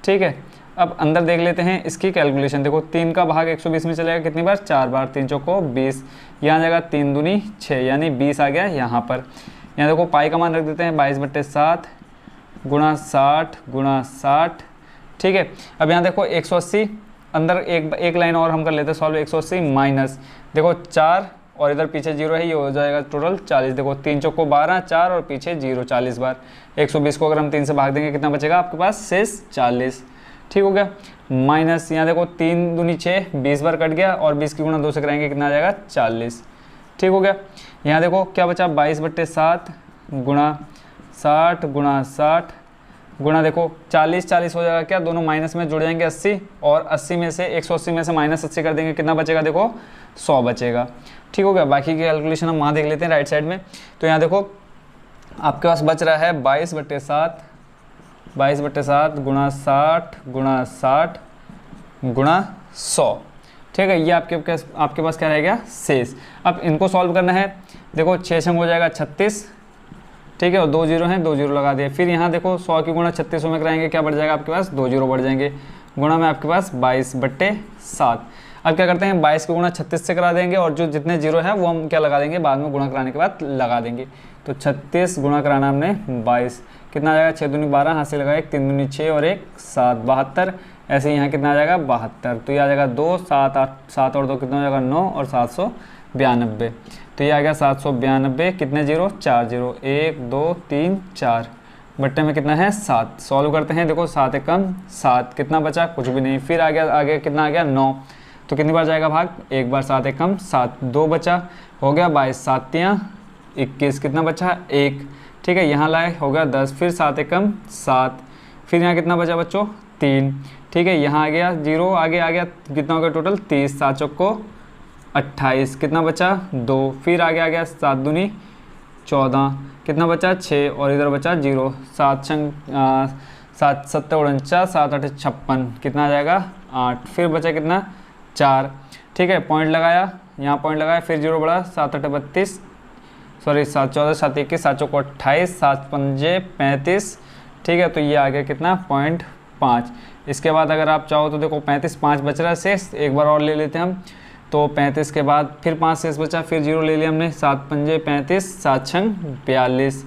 ठीक है, अब अंदर देख लेते हैं इसकी कैलकुलेशन। देखो 3 का भाग 120 में चलेगा कितनी बार, 4 बार, 3 चौको 20, यहाँ जाएगा 3 दूनी 6 यानी 20 आ गया यहाँ पर। यहाँ देखो पाई का मान रख देते हैं 22/7 गुणा 60 गुणा 60। ठीक है, अब यहाँ देखो 180, अंदर एक लाइन और हम कर लेते हैं सॉल्व, 180 माइनस देखो 4 और इधर पीछे 0 है, ये हो जाएगा टोटल 40। देखो 3 चौको 12, 4 और पीछे 0, 40 बार। 120 को अगर हम 3 से भाग देंगे कितना बचेगा आपके पास शेष 40। ठीक हो गया। माइनस यहाँ देखो 3 दूनी 6, 20 बार कट गया और 20 की गुणा 2 से कराएंगे कितना आ जाएगा 40। ठीक हो गया। यहाँ देखो क्या बचा 22/7 गुणा 60 गुणा 60 गुणा देखो 40, 40 हो जाएगा क्या, दोनों माइनस में जुड़ जाएंगे 80 और 80 में से 180 में से -80 कर देंगे कितना बचेगा देखो 100 बचेगा। ठीक हो गया। बाकी की कैलकुलेशन हम वहाँ देख लेते हैं राइट साइड में। तो यहाँ देखो आपके पास बच रहा है 22/7 गुणा 60 गुणा 60 गुणा 100। ठीक है, ये आपके पास क्या रह गया शेष। अब इनको सॉल्व करना है। देखो 6 छंग हो जाएगा 36। ठीक है, और 2 0 हैं, 2 0 लगा दिए। फिर यहाँ देखो 100 की गुणा 36 में कराएंगे क्या बढ़ जाएगा आपके पास 2 0 बढ़ जाएंगे, गुणा में आपके पास 22/7। अब क्या करते हैं 22 की गुणा 36 से करा देंगे और जो जितने 0 है वो हम क्या लगा देंगे बाद में गुणा कराने के बाद लगा देंगे। तो 36 गुणा कराना हमने 22 कितना आ जाएगा 6 दूनी 12, हाथ से लगाए 3 दूनी 6 और 1 7, 72। ऐसे यहाँ कितना आ जाएगा 72। तो ये आ जाएगा 2 7 8 7 और 2 कितना हो जाएगा 9 और 792। तो ये आ गया 792। कितने 0 4 0, 1 2 3 4 बट्टे में कितना है 7। सॉल्व करते हैं। देखो 7 एकम 7 कितना बचा कुछ भी नहीं। फिर आ गया आगे कितना आ गया 9। तो कितनी बार जाएगा भाग, एक बार। 7 एकम 7, 2 बचा हो गया 22, 7 तियाँ 21 कितना बचा 1। ठीक है, यहाँ लाए हो गया 10। फिर 7 एकम 7, फिर यहाँ कितना बचा बच्चों 3। ठीक है, यहाँ आ गया 0, आगे आ गया कितना हो गया टोटल 30, 7 चौको 28 कितना बचा 2। फिर आगे आ गया 7 दूनी 14 कितना बचा 6 और इधर बचा 0, 7 7 7 49, 7 8 56 कितना आ जाएगा 8। फिर बचा कितना 4। ठीक है, पॉइंट लगाया, यहाँ पॉइंट लगाया, फिर 0 बढ़ा 7 8 32, सॉरी 7 14 7 21, 7 चौको 28, 7 पंजे 35। ठीक है, तो ये आ गया कितना 0.5। इसके बाद अगर आप चाहो तो देखो 35, 5 बच रहा है शेष, एक बार और ले लेते हैं हम। तो 35 के बाद फिर 5 शेष बचा, फिर 0 ले लिया हमने, 7 पंजे 35, 7 छंग 42।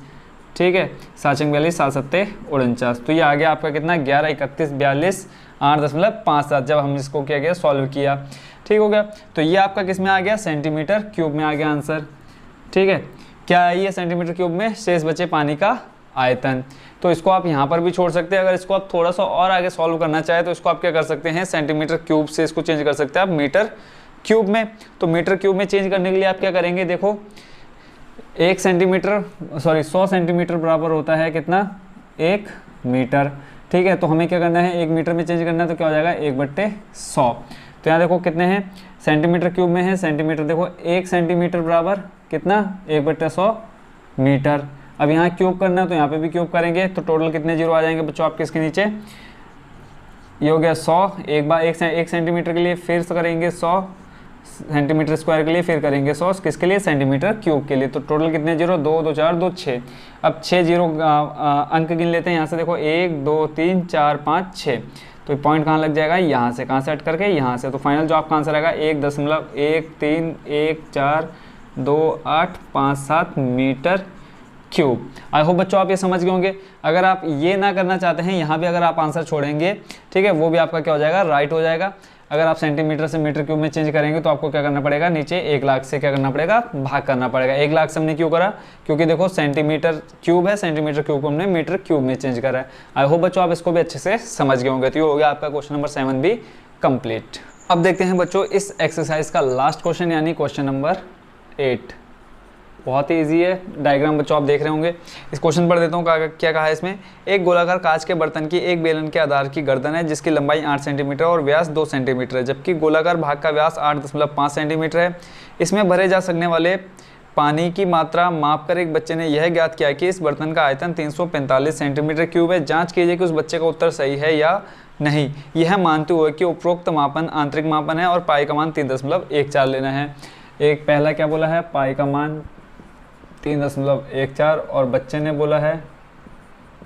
ठीक है, 7 छंग 42, 7 सत्ते 49। तो ये आ गया आपका कितना 11 31 42 8.57 जब हम इसको क्या गया सॉल्व किया। ठीक हो गया। तो ये आपका किस में आ गया सेंटीमीटर क्यूब में आ गया आंसर। ठीक है, क्या है ये सेंटीमीटर क्यूब में शेष बचे पानी का आयतन। तो इसको आप यहाँ पर भी छोड़ सकते हैं। अगर इसको आप थोड़ा सा और आगे सॉल्व करना चाहे तो इसको आप क्या कर सकते हैं सेंटीमीटर क्यूब से इसको चेंज कर सकते हैं आप मीटर क्यूब में। तो मीटर क्यूब में चेंज करने के लिए आप क्या करेंगे, देखो 1 सेंटीमीटर सॉरी 100 सेंटीमीटर बराबर होता है कितना 1 मीटर। ठीक है, तो हमें क्या करना है 1 मीटर में चेंज करना है तो क्या हो जाएगा 1/100। तो यहाँ देखो कितने हैं सेंटीमीटर क्यूब में है सेंटीमीटर। देखो 1 सेंटीमीटर बराबर कितना 1/100 मीटर। अब यहाँ क्यूब करना है तो यहाँ पे भी क्यूब करेंगे तो टोटल कितने 0 आ जाएंगे बच्चों आपके इसके नीचे। ये हो गया 100 एक बार 1 सेंटीमीटर के लिए, फिर करेंगे 100 सेंटीमीटर स्क्वायर के लिए, फिर करेंगे 100 किसके लिए सेंटीमीटर क्यूब के लिए। तो टोटल कितने 0 2 2 4 2 6। अब 6 0 अंक गिन लेते हैं यहाँ से। देखो 1 2 3 4 5 6। तो पॉइंट कहाँ लग जाएगा यहाँ से, कहाँ से हट करके यहाँ से। तो फाइनल जो आपका आंसर आएगा 1.131427 मीटर क्यूब। आई होप बच्चों आप ये समझ गए होंगे। अगर आप ये ना करना चाहते हैं यहाँ भी अगर आप आंसर छोड़ेंगे ठीक है वो भी आपका क्या हो जाएगा राइट हो जाएगा। अगर आप सेंटीमीटर से मीटर क्यूब में चेंज करेंगे तो आपको क्या करना पड़ेगा नीचे 1 लाख से क्या करना पड़ेगा भाग करना पड़ेगा। 1 लाख से हमने क्यों करा क्योंकि देखो सेंटीमीटर क्यूब है, सेंटीमीटर क्यूब को हमने मीटर क्यूब में चेंज करा है। आई होप बच्चों आप इसको भी अच्छे से समझ गए होंगे। तो ये हो गया आपका क्वेश्चन नंबर 7 भी कंप्लीट। अब देखते हैं बच्चों इस एक्सरसाइज का लास्ट क्वेश्चन यानी क्वेश्चन नंबर 8। बहुत ही इजी है, डायग्राम बच्चों आप देख रहे होंगे। इस क्वेश्चन पढ़ देता हूँ क्या कहा है इसमें। एक गोलाकार कांच के बर्तन की एक बेलन के आधार की गर्दन है जिसकी लंबाई 8 सेंटीमीटर और व्यास 2 सेंटीमीटर है, जबकि गोलाकार भाग का व्यास 8.5 सेंटीमीटर है। इसमें भरे जा सकने वाले पानी की मात्रा मापकर एक बच्चे ने यह ज्ञात किया कि इस बर्तन का आयतन 345 सेंटीमीटर क्यूब है। जाँच कीजिए कि उस बच्चे का उत्तर सही है या नहीं, यह मानते हुए कि उपरोक्त मापन आंतरिक मापन है और पाई का मान 3.14 लेना है। एक पहला क्या बोला है पाई का मान 3.14 और बच्चे ने बोला है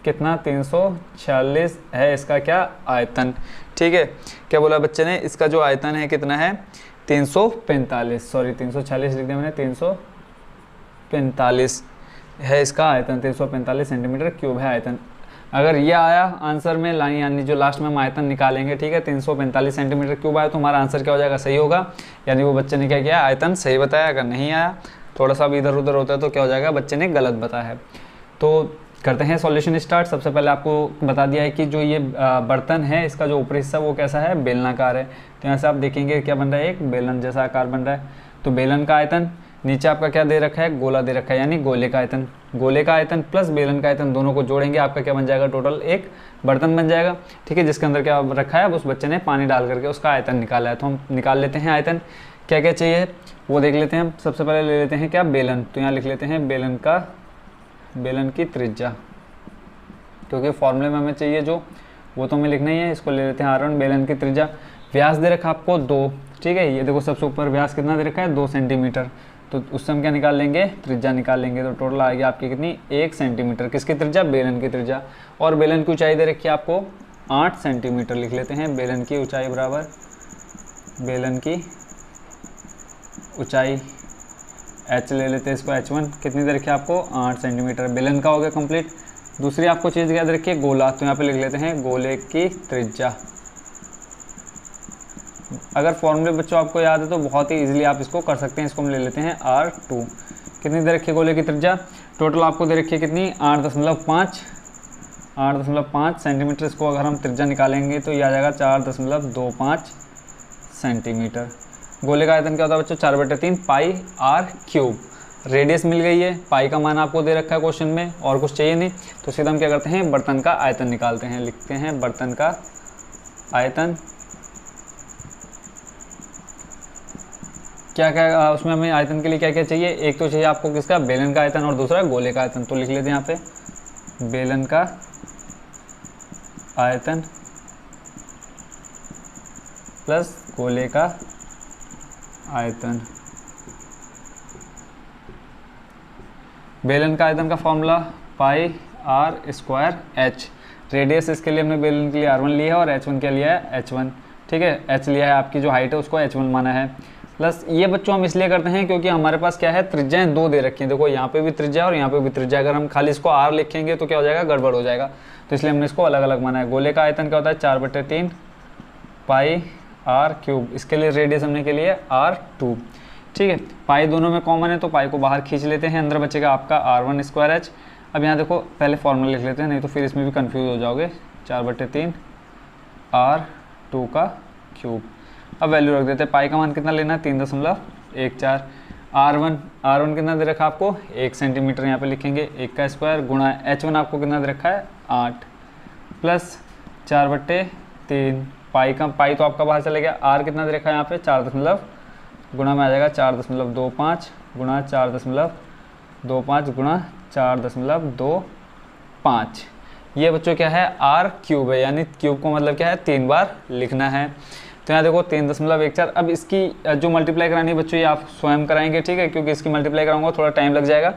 कितना 346 है इसका क्या आयतन। ठीक है, क्या बोला बच्चे ने इसका जो आयतन है कितना है 345 सॉरी 346 लिख दिया मैंने 345 है इसका आयतन। 345 सेंटीमीटर क्यूब है आयतन। अगर ये आया आंसर में लाइन, यानी जो लास्ट में हम आयतन निकालेंगे, ठीक है, 345 सेंटीमीटर क्यूब आया, तो हमारा आंसर क्या हो जाएगा, सही होगा। यानी वो बच्चे ने क्या किया, आयतन सही बताया। अगर नहीं आया, थोड़ा सा भी इधर उधर होता है, तो क्या हो जाएगा, बच्चे ने गलत बताया है। तो करते हैं सॉल्यूशन स्टार्ट। सबसे पहले आपको बता दिया है कि जो ये बर्तन है, इसका जो ऊपरी हिस्सा वो कैसा है, बेलनाकार है। तो यहाँ से आप देखेंगे क्या बन रहा है, एक बेलन जैसा आकार बन रहा है। तो बेलन का आयतन, नीचे आपका क्या दे रखा है, गोला दे रखा है, यानी गोले का आयतन। गोले का आयतन प्लस बेलन का आयतन दोनों को जोड़ेंगे, आपका क्या बन जाएगा, टोटल एक बर्तन बन जाएगा, ठीक है, जिसके अंदर क्या रखा है, अब उस बच्चे ने पानी डाल करके उसका आयतन निकाला है। तो हम निकाल लेते हैं आयतन, क्या क्या चाहिए वो देख लेते हैं हम। सबसे पहले ले लेते हैं क्या, बेलन। तो यहाँ लिख लेते हैं बेलन की त्रिज्या, क्योंकि फॉर्मूले में हमें चाहिए जो, वो तो हमें लिखना ही है। इसको ले लेते हैं R1, बेलन की त्रिज्या। व्यास दे रखा आपको 2, ठीक है, ये देखो सबसे ऊपर व्यास कितना दे रखा है, 2 सेंटीमीटर। तो उससे हम क्या निकाल लेंगे, त्रिज्या निकाल लेंगे। तो टोटल आएगी आपकी कितनी, 1 सेंटीमीटर। किसकी त्रिज्या, बेलन की त्रिज्या। और बेलन की ऊंचाई दे रखी है आपको 8 सेंटीमीटर। लिख लेते हैं बेलन की ऊंचाई बराबर बेलन की ऊंचाई h ले लेते हैं, इसको h1 कितनी दे रखी है आपको, 8 सेंटीमीटर। बेलन का हो गया कंप्लीट। दूसरी आपको चीज़ याद रखिए, गोला। तो यहाँ पे लिख लेते हैं गोले की त्रिज्या। अगर फॉर्मूले बच्चों आपको याद है तो बहुत ही इजीली आप इसको कर सकते हैं। इसको हम ले लेते हैं R2। कितनी दे रखी है गोले की त्रिज्या, टोटल आपको दे रखी है कितनी, 8.5 सेंटीमीटर। इसको अगर हम त्रिज्या निकालेंगे तो ये आ जाएगा 4.25 सेंटीमीटर। गोले का आयतन क्या होता है बच्चों, 4/3 पाई R क्यूब। रेडियस मिल गई है, पाई का मान आपको दे रखा है क्वेश्चन में, और कुछ चाहिए नहीं। तो सीधा हम क्या करते हैं, बर्तन का आयतन निकालते हैं। लिखते हैं बर्तन का आयतन। क्या क्या उसमें हमें आयतन के लिए क्या क्या चाहिए, एक तो चाहिए आपको किसका, बेलन का आयतन, और दूसरा गोले का आयतन। तो लिख लेते हैं यहाँ पे बेलन का आयतन प्लस गोले का आयतन। बेलन का आयतन का फॉर्मूला पाई R² h। रेडियस इसके लिए हमने बेलन के लिए R1 लिया है, और h1 क्या लिया है, h1, ठीक है, h लिया है, आपकी जो हाइट है उसको h1 माना है। प्लस ये बच्चों हम इसलिए करते हैं क्योंकि हमारे पास क्या है, त्रिज्याएं 2 दे रखी हैं। देखो यहाँ पे भी त्रिज्या और यहाँ पे भी त्रिज्या। अगर हम खाली इसको R लिखेंगे तो क्या हो जाएगा, गड़बड़ हो जाएगा। तो इसलिए हमने इसको अलग अलग माना है। गोले का आयतन क्या होता है, 4/3 पाई R क्यूब। इसके लिए रेडियस हमने के लिए R2, ठीक है। पाई दोनों में कॉमन है, तो पाई को बाहर खींच लेते हैं, अंदर बचेगा आपका R1² h। अब यहाँ देखो पहले फॉर्मूला लिख लेते हैं, नहीं तो फिर इसमें भी कंफ्यूज हो जाओगे। 4/3 R2 का क्यूब। अब वैल्यू रख देते हैं, पाई का मान कितना लेना है, 3.14। R1 कितना दे रखा है आपको, 1 सेंटीमीटर। यहाँ पे लिखेंगे 1 का स्क्वायर गुणा h1 आपको कितना दे रखा है, 8, प्लस 4/3 पाई तो आपका बाहर चले गया। R कितना दे रखा है यहाँ पे, 4 गुणा में आ जाएगा 4.25 गुणा 4.25 गुणा 4.25। ये बच्चों क्या है, R क्यूब है, यानी क्यूब को मतलब क्या है, 3 बार लिखना है। तो यहाँ देखो 3.14। अब इसकी जो मल्टीप्लाई करानी है बच्चों, ये आप स्वयं कराएंगे, ठीक है, क्योंकि इसकी मल्टीप्लाई कराऊंगा थोड़ा टाइम लग जाएगा,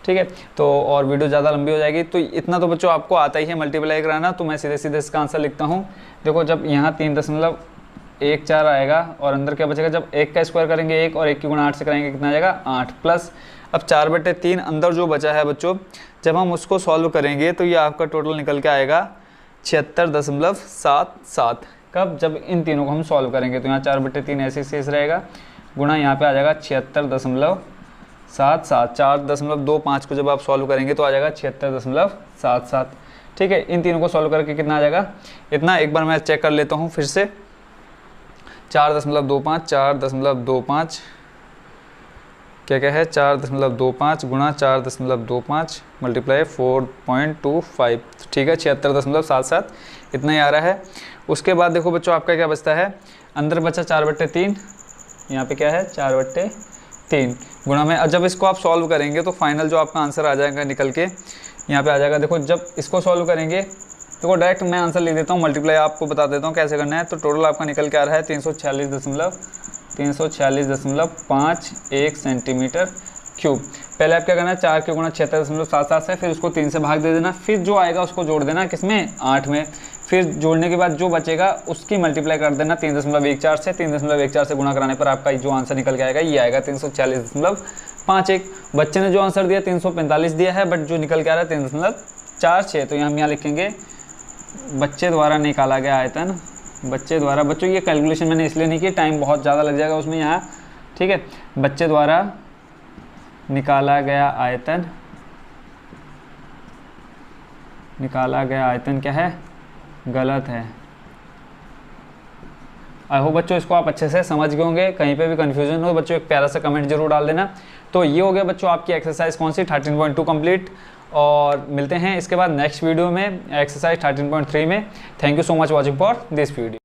ठीक है, तो और वीडियो ज़्यादा लंबी हो जाएगी। तो इतना तो बच्चों आपको आता ही है मल्टीप्लाई कराना। तो मैं सीधे सीधे इसका आंसर लिखता हूँ। देखो जब यहाँ 3.14 आएगा और अंदर क्या बचेगा, जब 1 का स्क्वायर करेंगे 1 और 1 की गुणा 8 से कराएंगे कितना आ जाएगा, 8, प्लस अब 4/3 अंदर जो बचा है बच्चों, जब हम उसको सॉल्व करेंगे तो ये आपका टोटल निकल के आएगा 76.77। कब, जब इन तीनों को हम सॉल्व करेंगे। तो यहाँ 4/3 ऐसे शेष रहेगा, गुणा यहाँ पे आ जाएगा 76.77। 4.25 को जब आप सॉल्व करेंगे तो आ जाएगा 76.77, ठीक है। इन तीनों को सॉल्व करके कितना आ जाएगा, इतना। एक बार मैं चेक कर लेता हूँ फिर से। 4.25 क्या है, 4.25 गुणा 4.25 मल्टीप्लाई 4.25, ठीक है, 76.77 इतना ही आ रहा है। उसके बाद देखो बच्चों आपका क्या बचता है, अंदर बचा 4/3, यहाँ पे क्या है 4/3 गुणा में। जब इसको आप सॉल्व करेंगे तो फाइनल जो आपका आंसर आ जाएगा निकल के यहाँ पे आ जाएगा। देखो जब इसको सॉल्व करेंगे, देखो डायरेक्ट मैं आंसर लिख देता हूँ, मल्टीप्लाई आपको बता देता हूँ कैसे करना है। तो टोटल आपका निकल के आ रहा है 346.51 सेंटीमीटर क्यूब। पहले आप क्या करना है, 4 के गुणा 76.77 से, फिर उसको 3 से भाग दे देना, फिर जो आएगा उसको जोड़ देना किसमें, 8 में। फिर जोड़ने के बाद जो बचेगा उसकी मल्टीप्लाई कर देना 3.14 से। 3.14 से गुणा कराने पर आपका जो आंसर निकल के आएगा ये आएगा 346.51। बच्चे ने जो आंसर दिया 345 दिया है, बट जो निकल के आ रहा है 4 6, तो हम यहाँ लिखेंगे बच्चे द्वारा निकाला गया आयतन। बच्चे द्वारा, बच्चों ये कैलकुलेशन मैंने इसलिए नहीं की, टाइम बहुत ज़्यादा लग जाएगा उसमें यहाँ, ठीक है। बच्चे द्वारा निकाला गया आयतन, निकाला गया आयतन क्या है, गलत है। आई होप बच्चों इसको आप अच्छे से समझ गए होंगे। कहीं पे भी कन्फ्यूजन हो बच्चों एक प्यारा सा कमेंट जरूर डाल देना। तो ये हो गया बच्चों आपकी एक्सरसाइज कौन सी 13.2 कंप्लीट, और मिलते हैं इसके बाद नेक्स्ट वीडियो में एक्सरसाइज 13.3 में। Thank you so much watching for this video.